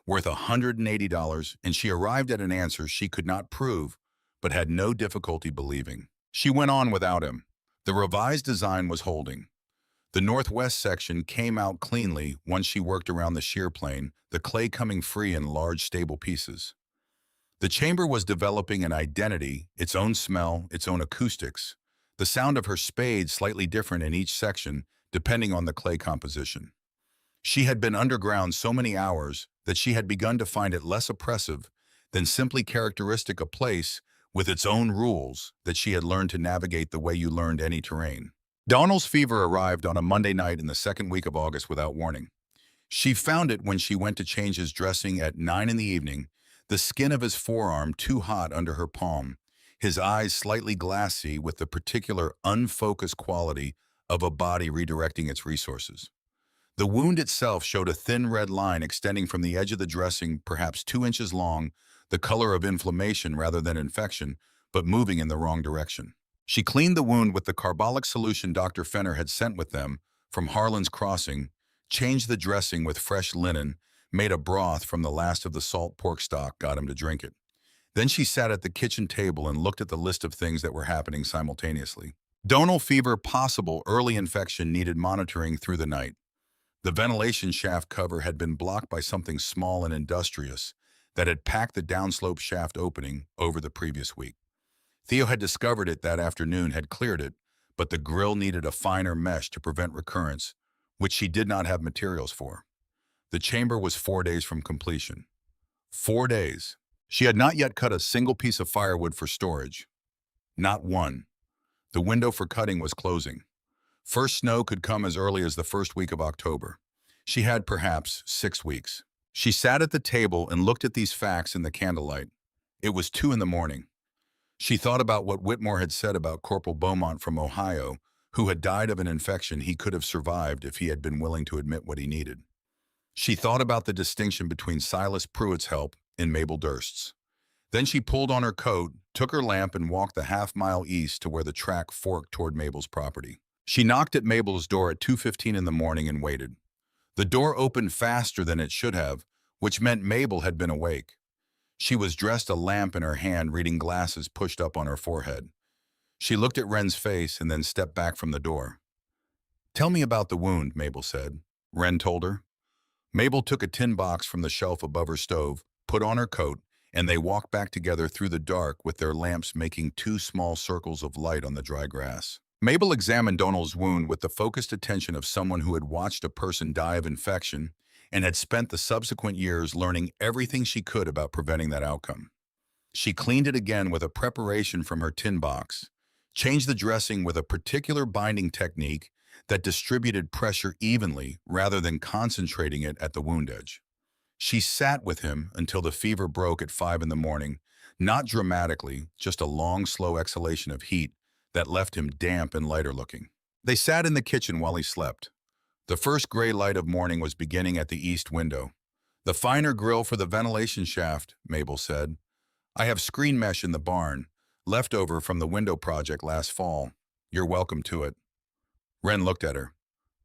worth $180, and she arrived at an answer she could not prove, but had no difficulty believing. She went on without him. The revised design was holding. The northwest section came out cleanly once she worked around the shear plane, the clay coming free in large, stable pieces. The chamber was developing an identity, its own smell, its own acoustics. The sound of her spade slightly different in each section, depending on the clay composition. She had been underground so many hours that she had begun to find it less oppressive than simply characteristic a place with its own rules that she had learned to navigate the way you learned any terrain. Donald's fever arrived on a Monday night in the second week of August without warning. She found it when she went to change his dressing at 9 in the evening, the skin of his forearm too hot under her palm, his eyes slightly glassy with the particular unfocused quality of a body redirecting its resources. The wound itself showed a thin red line extending from the edge of the dressing, perhaps 2 inches long, the color of inflammation rather than infection, but moving in the wrong direction. She cleaned the wound with the carbolic solution Dr. Fenner had sent with them from Harlan's Crossing, changed the dressing with fresh linen, made a broth from the last of the salt pork stock, got him to drink it. Then she sat at the kitchen table and looked at the list of things that were happening simultaneously. Donal fever, possible early infection, needed monitoring through the night. The ventilation shaft cover had been blocked by something small and industrious that had packed the downslope shaft opening over the previous week. Theo had discovered it that afternoon, had cleared it, but the grill needed a finer mesh to prevent recurrence, which she did not have materials for. The chamber was 4 days from completion. 4 days. She had not yet cut a single piece of firewood for storage. Not one. The window for cutting was closing. First snow could come as early as the first week of October. She had perhaps 6 weeks. She sat at the table and looked at these facts in the candlelight. It was 2 in the morning. She thought about what Whitmore had said about Corporal Beaumont from Ohio, who had died of an infection he could have survived if he had been willing to admit what he needed. She thought about the distinction between Silas Pruitt's help and Mabel Durst's. Then she pulled on her coat, took her lamp, and walked the half-mile east to where the track forked toward Mabel's property. She knocked at Mabel's door at 2:15 in the morning and waited. The door opened faster than it should have, which meant Mabel had been awake. She was dressed, a lamp in her hand, reading glasses pushed up on her forehead. She looked at Wren's face and then stepped back from the door. Tell me about the wound, Mabel said. Wren told her. Mabel took a tin box from the shelf above her stove, put on her coat, and they walked back together through the dark with their lamps making two small circles of light on the dry grass. Mabel examined Donald's wound with the focused attention of someone who had watched a person die of infection and had spent the subsequent years learning everything she could about preventing that outcome. She cleaned it again with a preparation from her tin box, changed the dressing with a particular binding technique that distributed pressure evenly rather than concentrating it at the wound edge. She sat with him until the fever broke at 5 in the morning, not dramatically, just a long, slow exhalation of heat that left him damp and lighter looking. They sat in the kitchen while he slept. The first gray light of morning was beginning at the east window. The finer grill for the ventilation shaft, Mabel said. I have screen mesh in the barn, leftover from the window project last fall. You're welcome to it. Wren looked at her.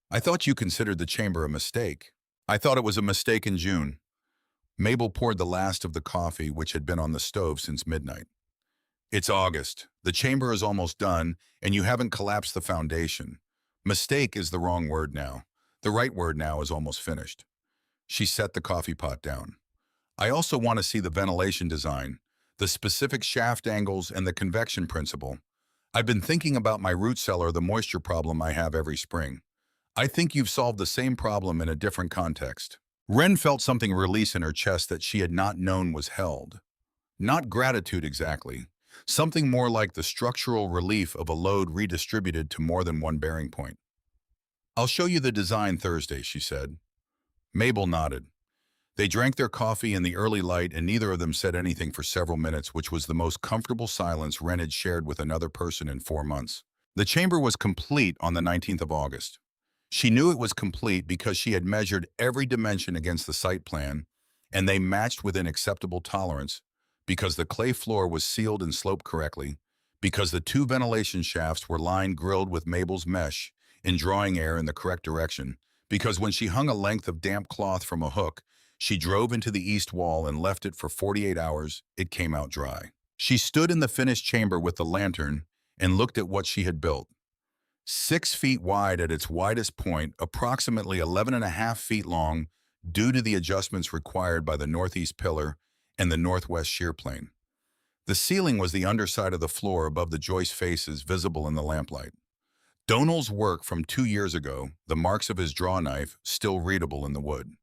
I thought you considered the chamber a mistake. I thought it was a mistake in June. Mabel poured the last of the coffee, which had been on the stove since midnight. It's August. The chamber is almost done, and you haven't collapsed the foundation. Mistake is the wrong word now. The right word now is almost finished. She set the coffee pot down. I also want to see the ventilation design, the specific shaft angles, and the convection principle. I've been thinking about my root cellar, the moisture problem I have every spring. I think you've solved the same problem in a different context. Wren felt something release in her chest that she had not known was held. Not gratitude exactly. Something more like the structural relief of a load redistributed to more than one bearing point. I'll show you the design Thursday, she said. Mabel nodded. They drank their coffee in the early light, and neither of them said anything for several minutes, which was the most comfortable silence Wren had shared with another person in 4 months. The chamber was complete on the 19th of August. She knew it was complete because she had measured every dimension against the site plan, and they matched within acceptable tolerance, because the clay floor was sealed and sloped correctly, because the 2 ventilation shafts were lined grilled with Mabel's mesh in drawing air in the correct direction, because when she hung a length of damp cloth from a hook, she drove into the east wall and left it for 48 hours, it came out dry. She stood in the finished chamber with the lantern and looked at what she had built. 6 feet wide at its widest point, approximately 11.5 feet long due to the adjustments required by the northeast pillar and the northwest shear plane. The ceiling was the underside of the floor above the joist faces visible in the lamplight. Donald's work from 2 years ago, the marks of his draw knife, still readable in the wood.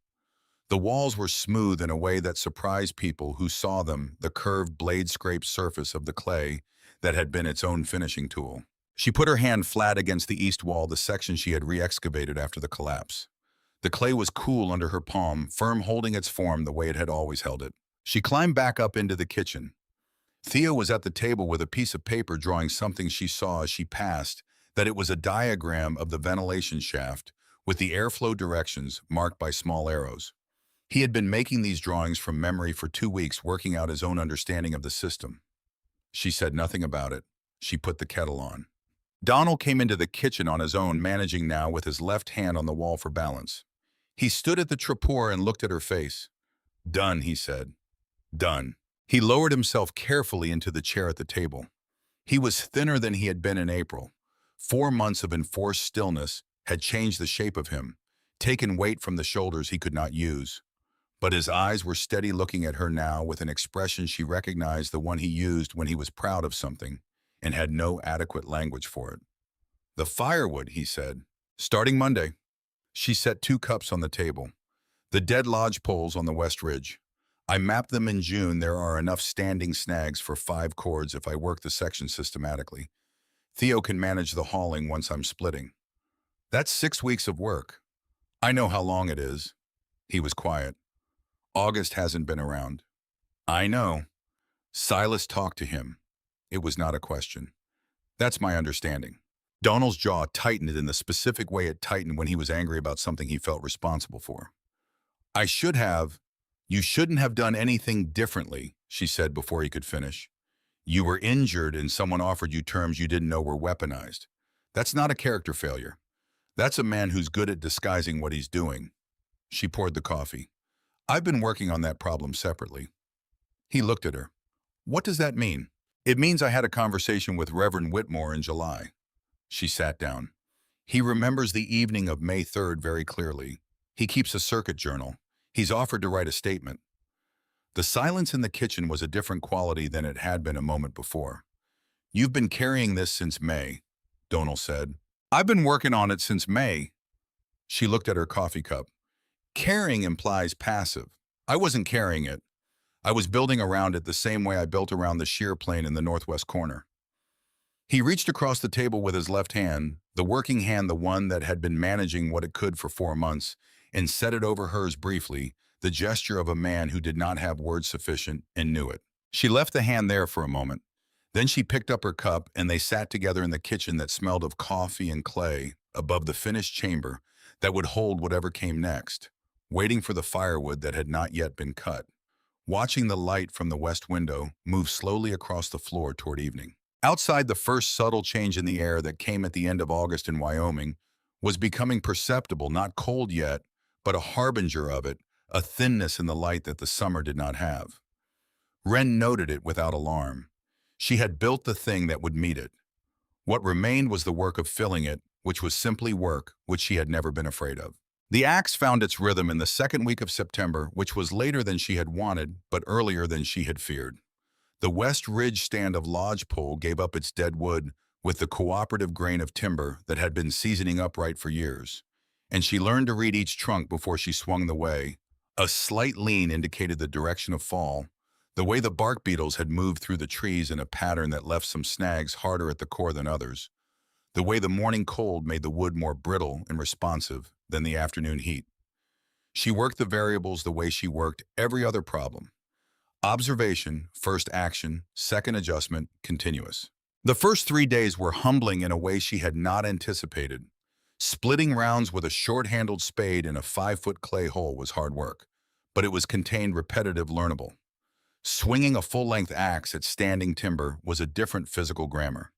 The walls were smooth in a way that surprised people who saw them, the curved blade-scraped surface of the clay that had been its own finishing tool. She put her hand flat against the east wall, the section she had re-excavated after the collapse. The clay was cool under her palm, firm, holding its form the way it had always held it. She climbed back up into the kitchen. Theo was at the table with a piece of paper drawing something she saw as she passed, that it was a diagram of the ventilation shaft with the airflow directions marked by small arrows. He had been making these drawings from memory for 2 weeks, working out his own understanding of the system. She said nothing about it. She put the kettle on. Donald came into the kitchen on his own, managing now with his left hand on the wall for balance. He stood at the trapdoor and looked at her face. Done, he said. Done. He lowered himself carefully into the chair at the table. He was thinner than he had been in April. 4 months of enforced stillness had changed the shape of him, taken weight from the shoulders he could not use. But his eyes were steady, looking at her now with an expression she recognized, the one he used when he was proud of something and had no adequate language for it. The firewood, he said. Starting Monday. She set 2 cups on the table. The dead lodge poles on the west ridge. I mapped them in June. There are enough standing snags for 5 cords if I work the section systematically. Theo can manage the hauling once I'm splitting. That's 6 weeks of work. I know how long it is. He was quiet. August hasn't been around. I know. Silas talked to him. It was not a question. That's my understanding. Donald's jaw tightened in the specific way it tightened when he was angry about something he felt responsible for. I should have. You shouldn't have done anything differently, she said before he could finish. You were injured and someone offered you terms you didn't know were weaponized. That's not a character failure. That's a man who's good at disguising what he's doing. She poured the coffee. I've been working on that problem separately. He looked at her. What does that mean? It means I had a conversation with Reverend Whitmore in July. She sat down. He remembers the evening of May 3rd very clearly. He keeps a circuit journal. He's offered to write a statement. The silence in the kitchen was a different quality than it had been a moment before. You've been carrying this since May, Donal said. I've been working on it since May. She looked at her coffee cup. Carrying implies passive. I wasn't carrying it. I was building around it the same way I built around the shear plane in the northwest corner. He reached across the table with his left hand, the working hand, the one that had been managing what it could for 4 months, and set it over hers briefly, the gesture of a man who did not have words sufficient and knew it. She left the hand there for a moment. Then she picked up her cup and they sat together in the kitchen that smelled of coffee and clay above the finished chamber that would hold whatever came next, waiting for the firewood that had not yet been cut, watching the light from the west window move slowly across the floor toward evening. Outside, the first subtle change in the air that came at the end of August in Wyoming was becoming perceptible, not cold yet, but a harbinger of it, a thinness in the light that the summer did not have. Wren noted it without alarm. She had built the thing that would meet it. What remained was the work of filling it, which was simply work which she had never been afraid of. The axe found its rhythm in the second week of September, which was later than she had wanted, but earlier than she had feared. The West Ridge stand of lodgepole gave up its dead wood with the cooperative grain of timber that had been seasoning upright for years, and she learned to read each trunk before she swung the way. A slight lean indicated the direction of fall, the way the bark beetles had moved through the trees in a pattern that left some snags harder at the core than others, the way the morning cold made the wood more brittle and responsive than the afternoon heat. She worked the variables the way she worked every other problem. Observation, first action, second adjustment, continuous. The first 3 days were humbling in a way she had not anticipated. Splitting rounds with a short-handled spade in a 5-foot clay hole was hard work, but it was contained, repetitive, learnable. Swinging a full-length axe at standing timber was a different physical grammar.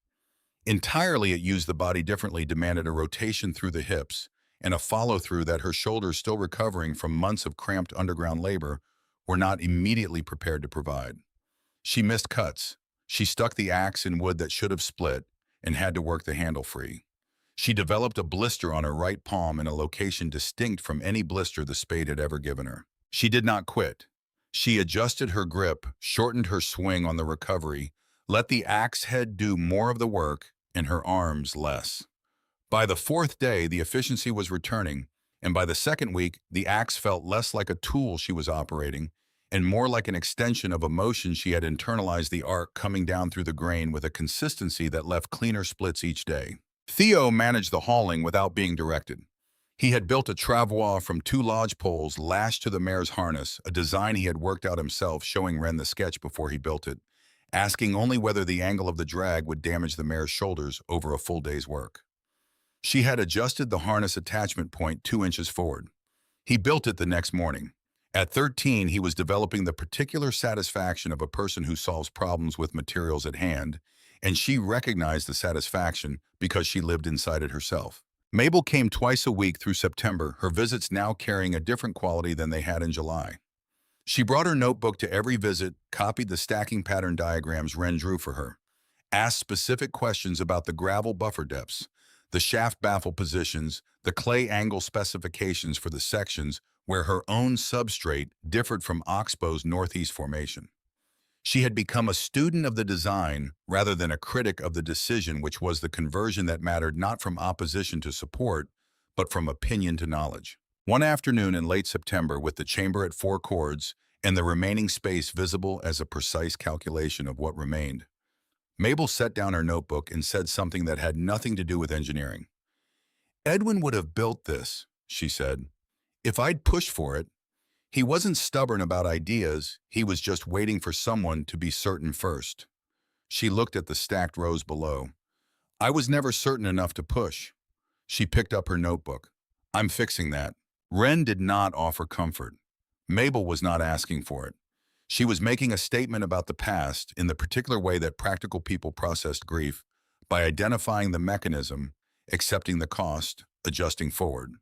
Entirely, it used the body differently, demanded a rotation through the hips, and a follow-through that her shoulders, still recovering from months of cramped underground labor, were not immediately prepared to provide. She missed cuts. She stuck the axe in wood that should have split and had to work the handle free. She developed a blister on her right palm in a location distinct from any blister the spade had ever given her. She did not quit. She adjusted her grip, shortened her swing on the recovery, let the axe head do more of the work and her arms less. By the 4th day, the efficiency was returning, and by the 2nd week, the axe felt less like a tool she was operating and more like an extension of a motion she had internalized, the arc coming down through the grain with a consistency that left cleaner splits each day. Theo managed the hauling without being directed. He had built a travois from 2 lodge poles lashed to the mare's harness, a design he had worked out himself, showing Wren the sketch before he built it, asking only whether the angle of the drag would damage the mare's shoulders over a full day's work. She had adjusted the harness attachment point 2 inches forward. He built it the next morning. At 13, he was developing the particular satisfaction of a person who solves problems with materials at hand, and she recognized the satisfaction because she lived inside it herself. Mabel came twice a week through September, her visits now carrying a different quality than they had in July. She brought her notebook to every visit, copied the stacking pattern diagrams Wren drew for her, asked specific questions about the gravel buffer depths, the shaft baffle positions, the clay angle specifications for the sections where her own substrate differed from Oxbow's northeast formation. She had become a student of the design rather than a critic of the decision, which was the conversion that mattered, not from opposition to support, but from opinion to knowledge. One afternoon in late September, with the chamber at 4 chords and the remaining space visible as a precise calculation of what remained, Mabel set down her notebook and said something that had nothing to do with engineering. "Edwin would have built this," she said, "if I'd pushed for it. He wasn't stubborn about ideas, he was just waiting for someone to be certain first." She looked at the stacked rows below. "I was never certain enough to push." She picked up her notebook. "I'm fixing that." Wren did not offer comfort. Mabel was not asking for it. She was making a statement about the past in the particular way that practical people processed grief, by identifying the mechanism, accepting the cost, adjusting forward.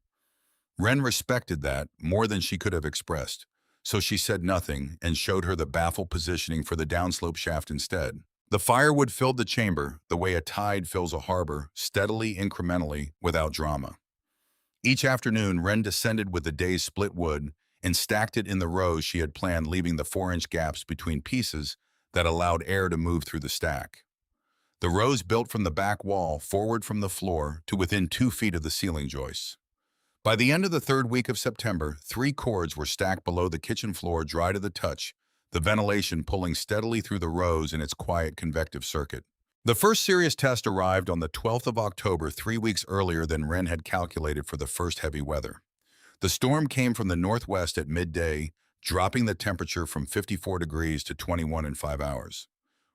Wren respected that more than she could have expressed, so she said nothing and showed her the baffle positioning for the downslope shaft instead. The firewood filled the chamber the way a tide fills a harbor, steadily, incrementally, without drama. Each afternoon, Wren descended with the day's split wood and stacked it in the rows she had planned, leaving the 4-inch gaps between pieces that allowed air to move through the stack. The rows built from the back wall, forward from the floor, to within 2 feet of the ceiling joists. By the end of the third week of September, 3 cords were stacked below the kitchen floor, dry to the touch, the ventilation pulling steadily through the rows in its quiet convective circuit. The first serious test arrived on the 12th of October, 3 weeks earlier than Wren had calculated for the first heavy weather. The storm came from the northwest at midday, dropping the temperature from 54 degrees to 21 in 5 hours.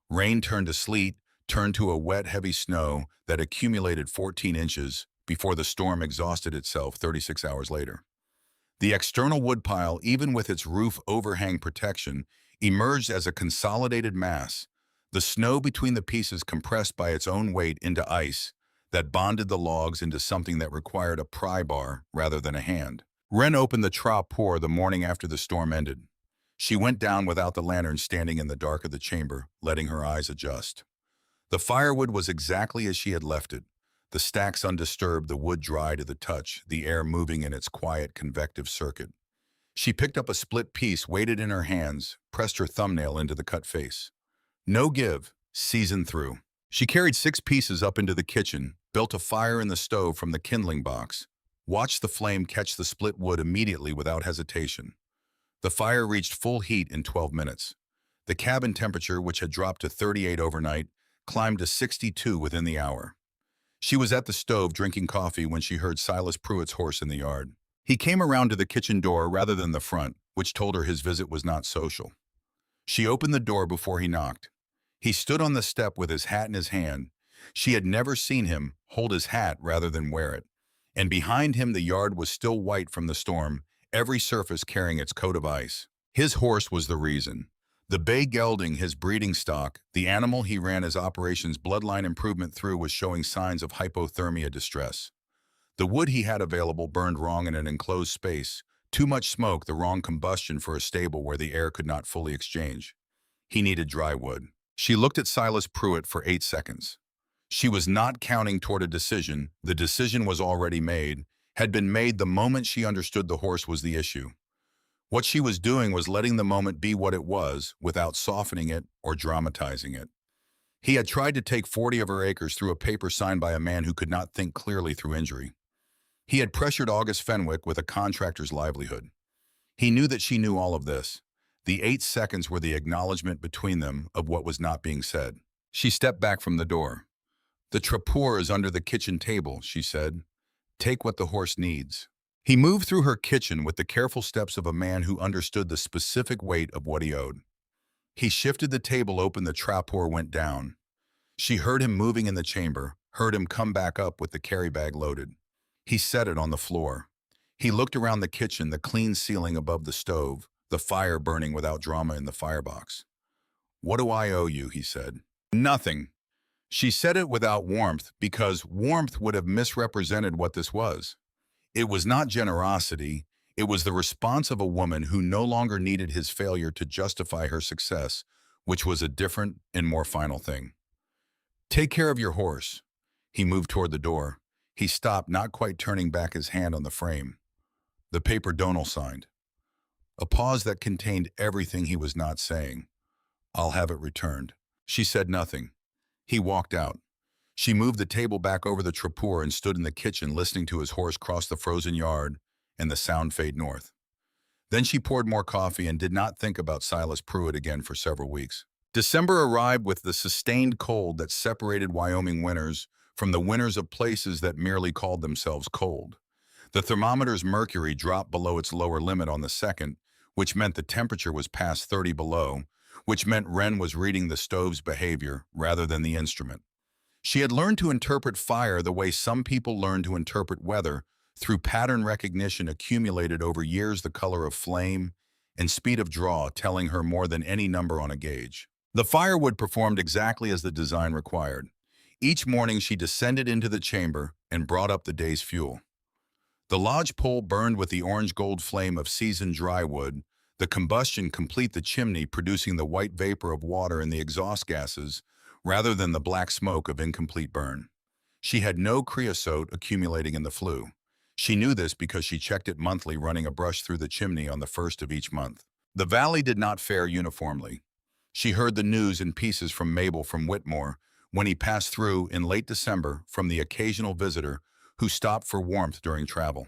Rain turned to sleet, turned to a wet, heavy snow that accumulated 14 inches before the storm exhausted itself 36 hours later. The external woodpile, even with its roof overhang protection, emerged as a consolidated mass, the snow between the pieces compressed by its own weight into ice that bonded the logs into something that required a pry bar rather than a hand. Wren opened the trap-pour the morning after the storm ended. She went down without the lantern, standing in the dark of the chamber, letting her eyes adjust. The firewood was exactly as she had left it, the stacks undisturbed, the wood dry to the touch, the air moving in its quiet convective circuit. She picked up a split piece, weighed it in her hands, pressed her thumbnail into the cut face. No give, seasoned through. She carried 6 pieces up into the kitchen, built a fire in the stove from the kindling box, watched the flame catch the split wood immediately without hesitation. The fire reached full heat in 12 minutes. The cabin temperature, which had dropped to 38 overnight, climbed to 62 within the hour. She was at the stove drinking coffee when she heard Silas Pruitt's horse in the yard. He came around to the kitchen door rather than the front, which told her his visit was not social. She opened the door before he knocked. He stood on the step with his hat in his hand. She had never seen him hold his hat rather than wear it. And behind him the yard was still white from the storm, every surface carrying its coat of ice. His horse was the reason. The bay gelding, his breeding stock, the animal he ran his operation's bloodline improvement through, was showing signs of hypothermia distress. The wood he had available burned wrong in an enclosed space, too much smoke, the wrong combustion for a stable where the air could not fully exchange. He needed dry wood. She looked at Silas Pruitt for 8 seconds. She was not counting toward a decision. The decision was already made, had been made the moment she understood the horse was the issue. What she was doing was letting the moment be what it was, without softening it or dramatizing it. He had tried to take 40 of her acres through a paper signed by a man who could not think clearly through injury. He had pressured August Fenwick with a contractor's livelihood. He knew that she knew all of this. The 8 seconds were the acknowledgement between them of what was not being said. She stepped back from the door. "The trapeur is under the kitchen table," she said. "Take what the horse needs." He moved through her kitchen with the careful steps of a man who understood the specific weight of what he owed. He shifted the table open, the trapeur went down. She heard him moving in the chamber, heard him come back up with the carry bag loaded. He set it on the floor. He looked around the kitchen, the clean ceiling above the stove, the fire burning without drama in the firebox. "What do I owe you?" he said. "Nothing." She said it without warmth, because warmth would have misrepresented what this was. It was not generosity. It was the response of a woman who no longer needed his failure to justify her success, which was a different and more final thing. "Take care of your horse." He moved toward the door. He stopped, not quite turning back his hand on the frame. The paper Donal signed. A pause that contained everything he was not saying. "I'll have it returned." She said nothing. He walked out. She moved the table back over the trapeur and stood in the kitchen, listening to his horse cross the frozen yard and the sound fade north. Then she poured more coffee and did not think about Silas Pruitt again for several weeks. December arrived with the sustained cold that separated Wyoming winters from the winters of places that merely called themselves cold. The thermometer's mercury dropped below its lower limit on the 2nd, which meant the temperature was past 30 below, which meant Wren was reading the stove's behavior rather than the instrument. She had learned to interpret fire the way some people learn to interpret weather, through pattern recognition accumulated over years, the color of flame and speed of draw telling her more than any number on a gauge. The firewood performed exactly as the design required. Each morning she descended into the chamber and brought up the day's fuel. The lodge pole burned with the orange-gold flame of seasoned dry wood, the combustion complete the chimney producing the white vapor of water and the exhaust gases, rather than the black smoke of incomplete burn. She had no creosote accumulating in the flue. She knew this because she checked it monthly, running a brush through the chimney on the first of each month. The valley did not fare uniformly. She heard the news in pieces from Mabel from Whitmore when he passed through in late December from the occasional visitor who stopped for warmth during travel.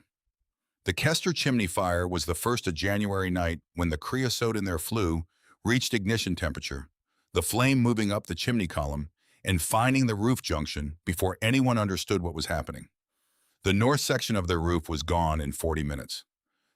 The Kester chimney fire was the first of January night when the creosote in their flue reached ignition temperature, the flame moving up the chimney column and finding the roof junction before anyone understood what was happening. The north section of their roof was gone in 40 minutes.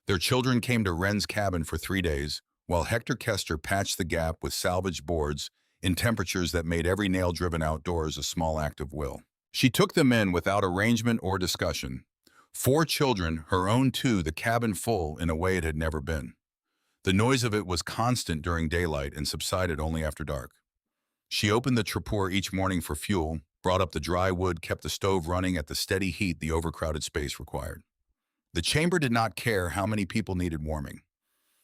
Their children came to Wren's cabin for 3 days, while Hector Kester patched the gap with salvaged boards in temperatures that made every nail driven outdoors a small act of will. She took them in without arrangement or discussion. 4 children, her own 2, the cabin full in a way it had never been. The noise of it was constant during daylight and subsided only after dark. She opened the trapdoor each morning for fuel, brought up the dry wood, kept the stove running at the steady heat the overcrowded space required. The chamber did not care how many people needed warming.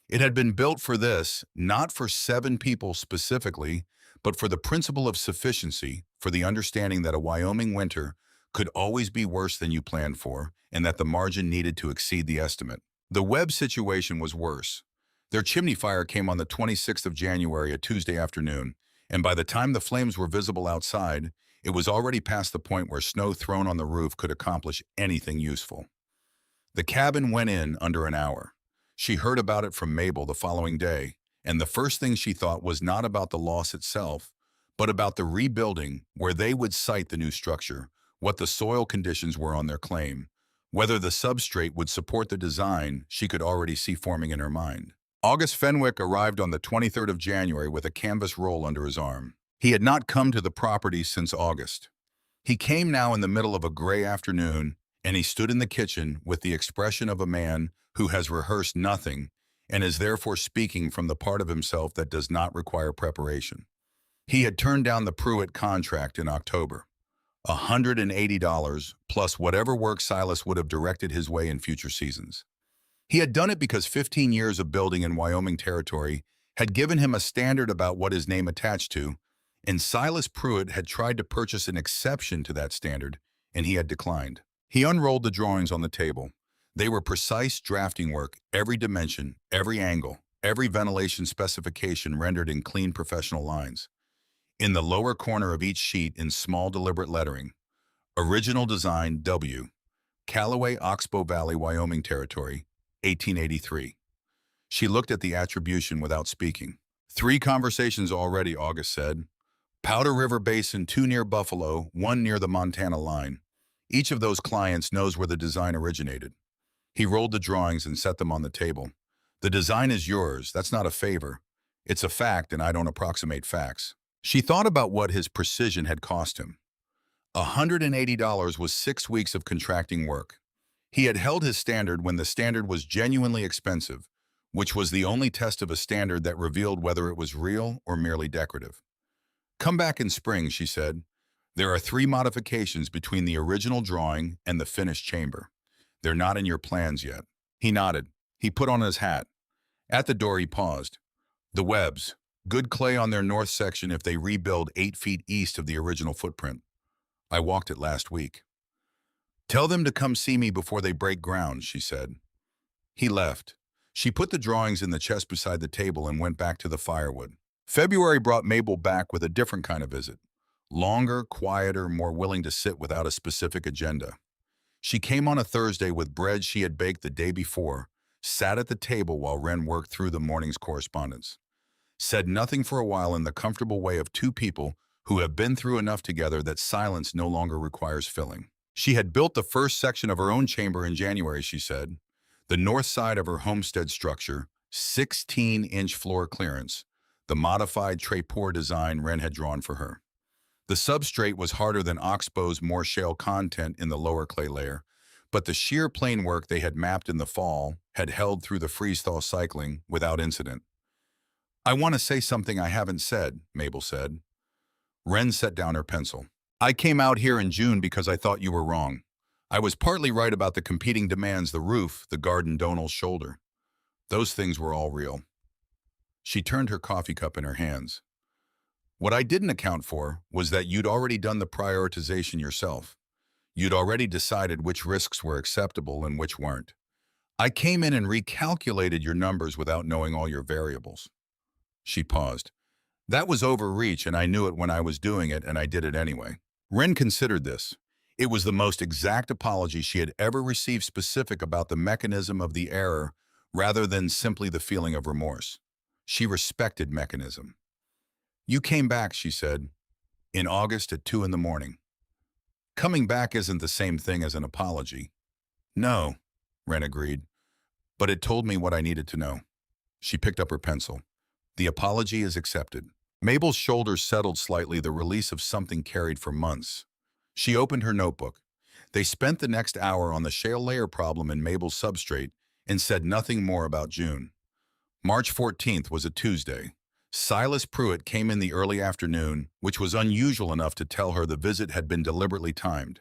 It had been built for this, not for 7 people specifically, but for the principle of sufficiency, for the understanding that a Wyoming winter could always be worse than you planned for, and that the margin needed to exceed the estimate. The Webb situation was worse. Their chimney fire came on the 26th of January, a Tuesday afternoon, and by the time the flames were visible outside, it was already past the point where snow thrown on the roof could accomplish anything useful. The cabin went in under an hour. She heard about it from Mabel the following day, and the first thing she thought was not about the loss itself, but about the rebuilding, where they would site the new structure, what the soil conditions were on their claim, whether the substrate would support the design she could already see forming in her mind. August Fenwick arrived on the 23rd of January with a canvas roll under his arm. He had not come to the property since August. He came now in the middle of a gray afternoon, and he stood in the kitchen with the expression of a man who has rehearsed nothing and is therefore speaking from the part of himself that does not require preparation. He had turned down the Pruitt contract in October. $180 plus whatever work Silas would have directed his way in future seasons. He had done it because 15 years of building in Wyoming territory had given him a standard about what his name attached to, and Silas Pruitt had tried to purchase an exception to that standard, and he had declined. He unrolled the drawings on the table. They were precise drafting work, every dimension, every angle, every ventilation specification rendered in clean professional lines. In the lower corner of each sheet in small deliberate lettering, Original Design W, Callaway Oxbow Valley, Wyoming Territory, 1883. She looked at the attribution without speaking. 3 conversations already, August said. Powder River Basin, 2 near Buffalo, 1 near the Montana line. Each of those clients knows where the design originated. He rolled the drawings and set them on the table. The design is yours. That's not a favor. It's a fact, and I don't approximate facts. She thought about what his precision had cost him. $180 was 6 weeks of contracting work. He had held his standard when the standard was genuinely expensive, which was the only test of a standard that revealed whether it was real or merely decorative. Come back in spring, she said. There are 3 modifications between the original drawing and the finished chamber. They're not in your plans yet. He nodded. He put on his hat. At the door, he paused. The Webbs. Good clay on their north section if they rebuild 8 feet east of the original footprint. I walked it last week. Tell them to come see me before they break ground, she said. He left. She put the drawings in the chest beside the table and went back to the firewood. February brought Mabel back with a different kind of visit. Longer, quieter, more willing to sit without a specific agenda. She came on a Thursday with bread she had baked the day before, sat at the table while Wren worked through the morning's correspondence. Said nothing for a while in the comfortable way of 2 people who have been through enough together that silence no longer requires filling. She had built the first section of her own chamber in January, she said. The north side of her homestead structure, 16-inch floor clearance, the modified trapdoor design Wren had drawn for her. The substrate was harder than Oxbow's more shale content in the lower clay layer, but the sheer plain work they had mapped in the fall had held through the freeze-thaw cycling without incident. I want to say something I haven't said, Mabel said. Wren set down her pencil. I came out here in June because I thought you were wrong. I was partly right about the competing demands, the roof, the garden Donal's shoulder. Those things were all real. She turned her coffee cup in her hands. What I didn't account for was that you'd already done the prioritization yourself. You'd already decided which risks were acceptable and which weren't. I came in and recalculated your numbers without knowing all your variables. She paused. That was overreach, and I knew it when I was doing it, and I did it anyway. Wren considered this. It was the most exact apology she had ever received, specific about the mechanism of the error rather than simply the feeling of remorse. She respected mechanism. You came back, she said, in August at 2 in the morning. Coming back isn't the same thing as an apology. No, Wren agreed, but it told me what I needed to know. She picked up her pencil. The apology is accepted. Mabel's shoulders settled slightly, the release of something carried for months. She opened her notebook. They spent the next hour on the shale layer problem in Mabel's substrate and said nothing more about June. March 14th was a Tuesday. Silas Pruitt came in the early afternoon, which was unusual enough to tell her the visit had been deliberately timed.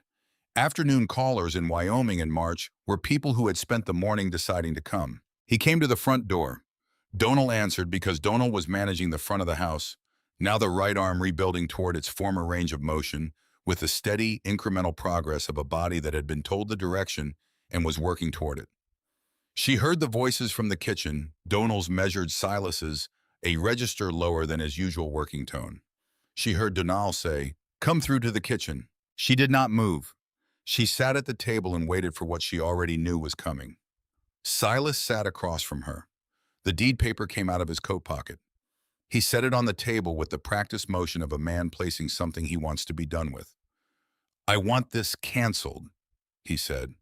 Afternoon callers in Wyoming in March were people who had spent the morning deciding to come. He came to the front door. Donal answered because Donal was managing the front of the house, now the right arm rebuilding toward its former range of motion, with the steady, incremental progress of a body that had been told the direction and was working toward it. She heard the voices from the kitchen, Donal's measured, Silas's, a register lower than his usual working tone. She heard Donal say, "Come through to the kitchen." She did not move. She sat at the table and waited for what she already knew was coming. Silas sat across from her. The deed paper came out of his coat pocket. He set it on the table with the practiced motion of a man placing something he wants to be done with. "I want this canceled," he said.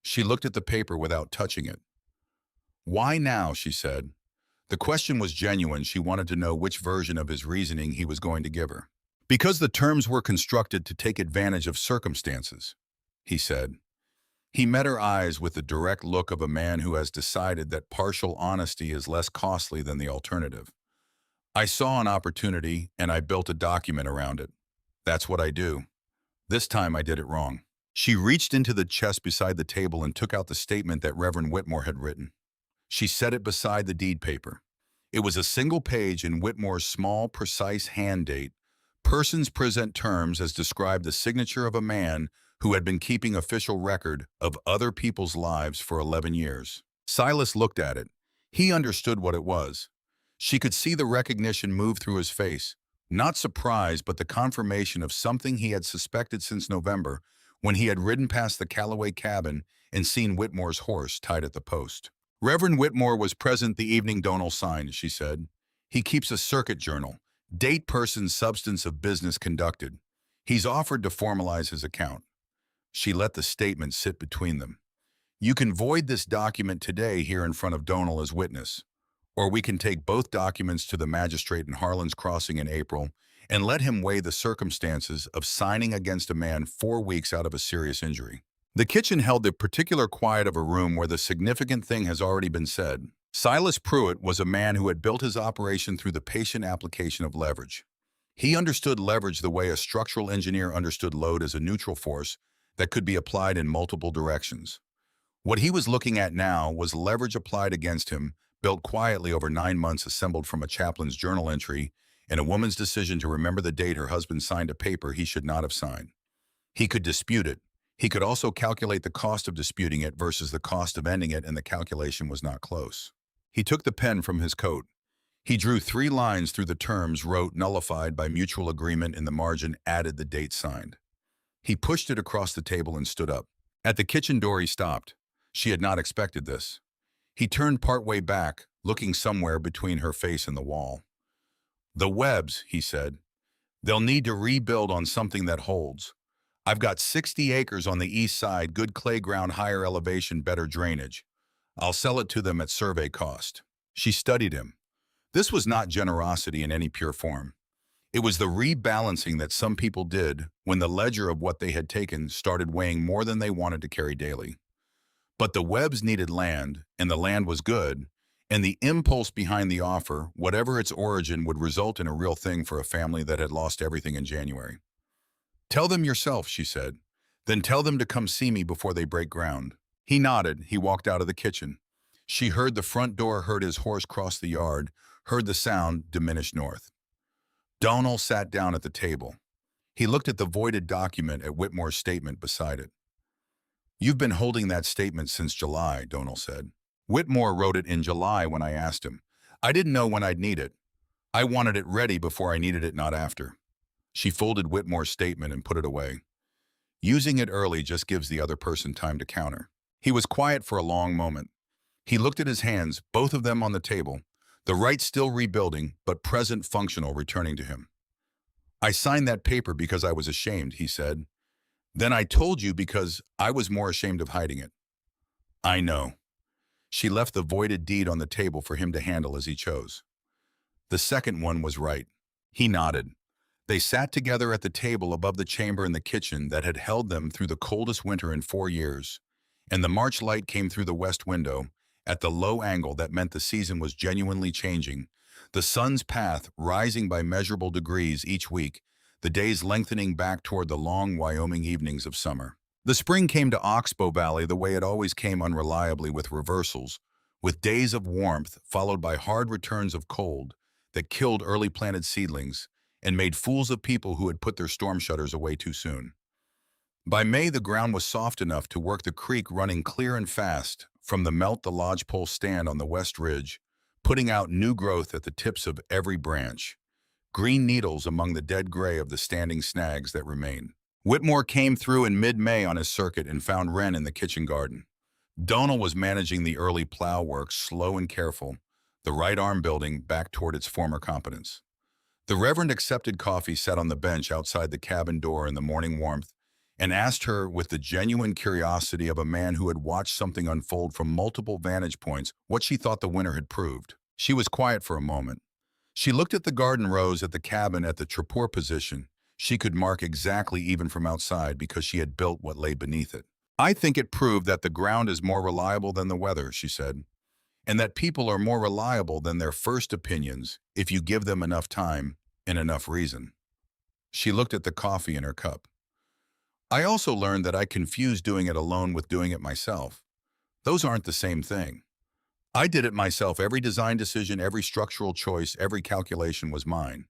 She looked at the paper without touching it. "Why now?" she said. The question was genuine. She wanted to know which version of his reasoning he was going to give her. "Because the terms were constructed to take advantage of circumstances," he said. He met her eyes with the direct look of a man who has decided that partial honesty is less costly than the alternative. "I saw an opportunity, and I built a document around it. That's what I do. This time I did it wrong." She reached into the chest beside the table and took out the statement that Reverend Whitmore had written. She set it beside the deed paper. It was a single page in Whitmore's small, precise hand date. Persons present terms as described the signature of a man who had been keeping official record of other people's lives for 11 years. Silas looked at it. He understood what it was. She could see the recognition move through his face. Not surprise, but the confirmation of something he had suspected since November, when he had ridden past the Callaway cabin and seen Whitmore's horse tied at the post. "Reverend Whitmore was present the evening Donal signed," she said. "He keeps a circuit journal. Date, person, substance of business conducted. He's offered to formalize his account." She let the statement sit between them. "You can void this document today here in front of Donal as witness, or we can take both documents to the magistrate in Harlan's Crossing in April and let him weigh the circumstances of signing against a man 4 weeks out of a serious injury." The kitchen held the particular quiet of a room where the significant thing has already been said. Silas Pruitt was a man who had built his operation through the patient application of leverage. He understood leverage the way a structural engineer understood load as a neutral force that could be applied in multiple directions. What he was looking at now was leverage applied against him, built quietly over 9 months, assembled from a chaplain's journal entry and a woman's decision to remember the date her husband signed a paper he should not have signed. He could dispute it. He could also calculate the cost of disputing it versus the cost of ending it, and the calculation was not close. He took the pen from his coat. He drew 3 lines through the terms, wrote "nullified by mutual agreement" in the margin, added the date signed. He pushed it across the table and stood up. At the kitchen door he stopped. She had not expected this. He turned partway back, looking somewhere between her face and the wall. "The Webbs," he said. "They'll need to rebuild on something that holds. I've got 60 acres on the east side, good clay ground, higher elevation, better drainage. I'll sell it to them at survey cost." She studied him. This was not generosity in any pure form. It was the rebalancing that some people did when the ledger of what they had taken started weighing more than they wanted to carry daily. But the Webbs needed land, and the land was good, and the impulse behind the offer, whatever its origin, would result in a real thing for a family that had lost everything in January. "Tell them yourself," she said. "Then tell them to come see me before they break ground." He nodded. He walked out of the kitchen. She heard the front door, heard his horse cross the yard, heard the sound diminish north. Donald sat down at the table. He looked at the voided document at Whitmore's statement beside it. "You've been holding that statement since July," Donald said. "Whitmore wrote it in July when I asked him. I didn't know when I'd need it. I wanted it ready before I needed it, not after." She folded Whitmore's statement and put it away. Using it early just gives the other person time to counter. He was quiet for a long moment. He looked at his hands, both of them on the table, the right still rebuilding, but present functional returning to him. "I signed that paper because I was ashamed," he said. "Then I told you because I was more ashamed of hiding it." "I know." She left the voided deed on the table for him to handle as he chose. The second one was right. He nodded. They sat together at the table above the chamber in the kitchen that had held them through the coldest winter in 4 years, and the March light came through the west window, at the low angle that meant the season was genuinely changing, the sun's path rising by measurable degrees each week, the days lengthening back toward the long Wyoming evenings of summer. The spring came to Oxbow Valley the way it always came, unreliably, with reversals, with days of warmth followed by hard returns of cold that killed early planted seedlings and made fools of people who had put their storm shutters away too soon. By May, the ground was soft enough to work the creek running clear and fast from the melt the lodgepole stand on the west ridge, putting out new growth at the tips of every branch, green needles among the dead gray of the standing snags that remain. Whitmore came through in mid-May on his circuit and found Wren in the kitchen garden. Donald was managing the early plow work, slow and careful, the right arm building back toward its former competence. The Reverend accepted coffee, sat on the bench outside the cabin door in the morning warmth, and asked her with the genuine curiosity of a man who had watched something unfold from multiple vantage points what she thought the winter had proved. She was quiet for a moment. She looked at the garden rows at the cabin at the trapdoor position. She could mark exactly even from outside because she had built what lay beneath it. "I think it proved that the ground is more reliable than the weather," she said, "and that people are more reliable than their first opinions if you give them enough time and enough reason." She looked at the coffee in her cup. "I also learned that I confused doing it alone with doing it myself. Those aren't the same thing. I did it myself. Every design decision, every structural choice, every calculation was mine.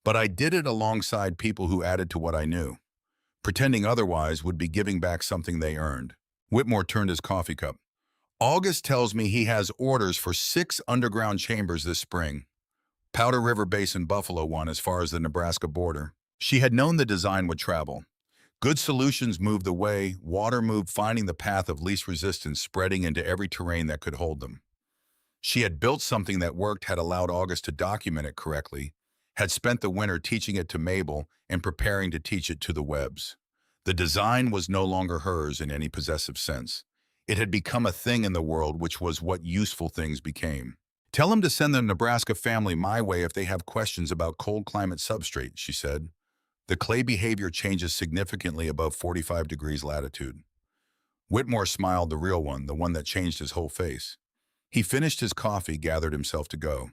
But I did it alongside people who added to what I knew. Pretending otherwise would be giving back something they earned." Whitmore turned his coffee cup. "August tells me he has orders for 6 underground chambers this spring. Powder River Basin Buffalo one as far as the Nebraska border." She had known the design would travel. Good solutions moved the way, water moved, finding the path of least resistance, spreading into every terrain that could hold them. She had built something that worked, had allowed August to document it correctly, had spent the winter teaching it to Mabel and preparing to teach it to the Webbs. The design was no longer hers in any possessive sense. It had become a thing in the world, which was what useful things became. "Tell them to send the Nebraska family my way if they have questions about cold climate substrate," she said. "The clay behavior changes significantly above 45 degrees latitude." Whitmore smiled, the real one, the one that changed his whole face. He finished his coffee, gathered himself to go.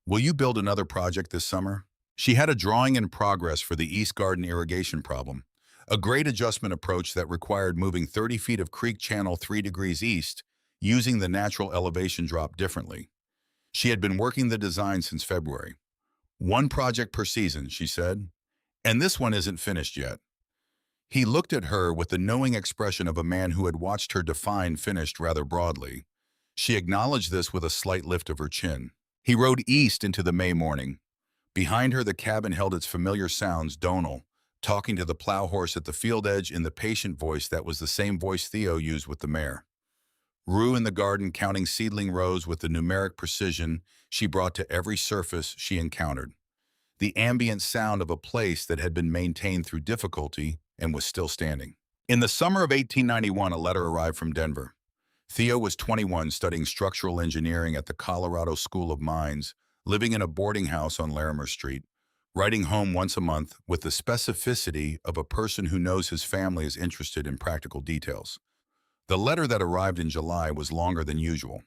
"Will you build another project this summer?" She had a drawing in progress for the East Garden irrigation problem, a grade adjustment approach that required moving 30 feet of creek channel 3 degrees east, using the natural elevation drop differently. She had been working the design since February. "1 project per season," she said. "And this one isn't finished yet." He looked at her with the knowing expression of a man who had watched her define finished rather broadly. She acknowledged this with a slight lift of her chin. He rode east into the May morning. Behind her, the cabin held its familiar sounds, Donal, talking to the plow horse at the field edge in the patient voice that was the same voice Theo used with the mare. Rue in the garden counting seedling rows with the numeric precision she brought to every surface she encountered. The ambient sound of a place that had been maintained through difficulty and was still standing. In the summer of 1891, a letter arrived from Denver. Theo was 21, studying structural engineering at the Colorado School of Mines, living in a boarding house on Larimer Street, writing home once a month with the specificity of a person who knows his family is interested in practical details. The letter that arrived in July was longer than usual.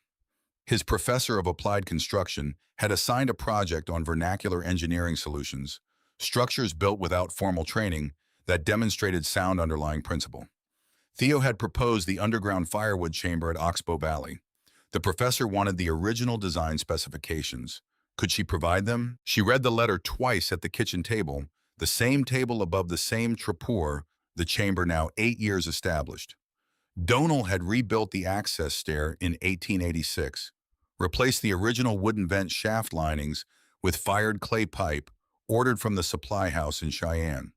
His professor of applied construction had assigned a project on vernacular engineering solutions, structures built without formal training that demonstrated sound underlying principle. Theo had proposed the underground firewood chamber at Oxbow Valley. The professor wanted the original design specifications, Could she provide them? She read the letter twice at the kitchen table, the same table above the same trapdoor, the chamber now 8 years established. Donal had rebuilt the access stair in 1886, replaced the original wooden vent shaft linings with fired clay pipe ordered from the supply house in Cheyenne.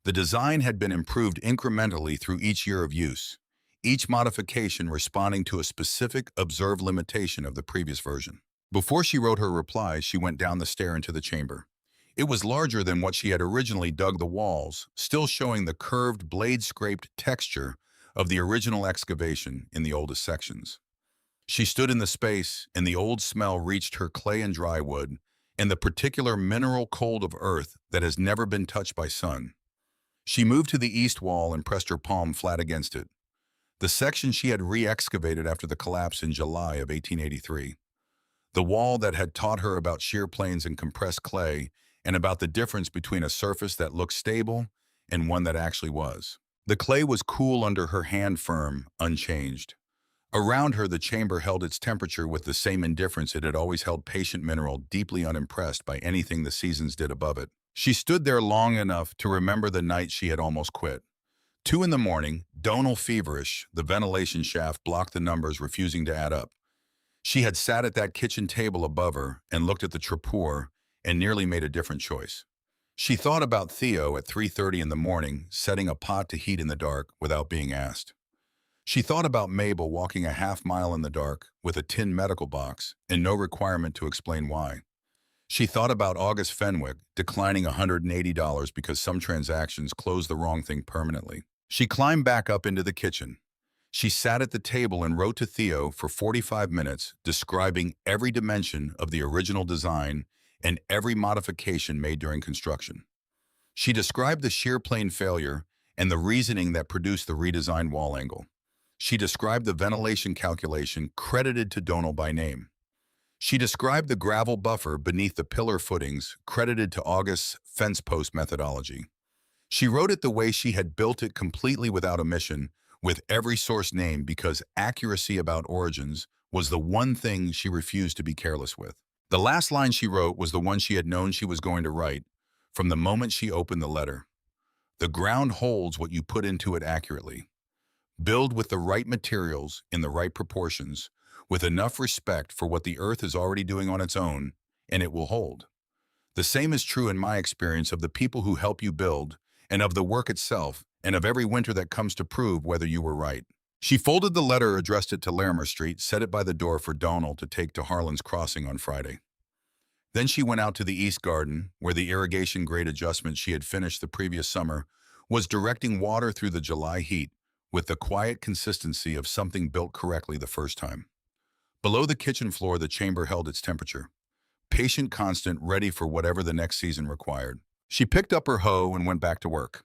The design had been improved incrementally through each year of use, each modification responding to a specific observed limitation of the previous version. Before she wrote her reply, she went down the stair into the chamber. It was larger than what she had originally dug the walls, still showing the curved, blade-scraped texture of the original excavation in the oldest sections. She stood in the space, and the old smell reached her clay and dry wood, and the particular mineral cold of earth that has never been touched by sun. She moved to the east wall and pressed her palm flat against it, the section she had re-excavated after the collapse in July of 1883. The wall that had taught her about shear planes and compressed clay, and about the difference between a surface that looked stable and one that actually was. The clay was cool under her hand, firm, unchanged. Around her, the chamber held its temperature with the same indifference it had always held patient mineral, deeply unimpressed by anything the seasons did above it. She stood there long enough to remember the night she had almost quit. 2 in the morning, Donal feverish, the ventilation shaft blocked the numbers, refusing to add up. She had sat at that kitchen table above her and looked at the trapdoor and nearly made a different choice. She thought about Theo at 3:30 in the morning, setting a pot to heat in the dark without being asked. She thought about Mabel walking a half-mile in the dark with a tin medical box and no requirement to explain why. She thought about August Fenwick declining $180 because some transactions closed the wrong thing permanently. She climbed back up into the kitchen. She sat at the table and wrote to Theo for 45 minutes, describing every dimension of the original design and every modification made during construction. She described the shear plane failure and the reasoning that produced the redesigned wall angle. She described the ventilation calculation credited to Donal by name. She described the gravel buffer beneath the pillar footings credited to August's fence post methodology. She wrote it the way she had built it, completely without omission, with every source named, because accuracy about origins was the one thing she refused to be careless with. The last line she wrote was the one she had known she was going to write from the moment she opened the letter. The ground holds what you put into it accurately. Build with the right materials in the right proportions, with enough respect for what the earth is already doing on its own, and it will hold. The same is true in my experience of the people who help you build, and of the work itself, and of every winter that comes to prove whether you were right. She folded the letter, addressed it to Larimer Street, set it by the door for Donal to take to Harlan's Crossing on Friday. Then she went out to the east garden, where the irrigation grate adjustment she had finished the previous summer was directing water through the July heat with the quiet consistency of something built correctly the first time. Below the kitchen floor, the chamber held its temperature, patient, constant, ready for whatever the next season required. She picked up her hoe and went back to work.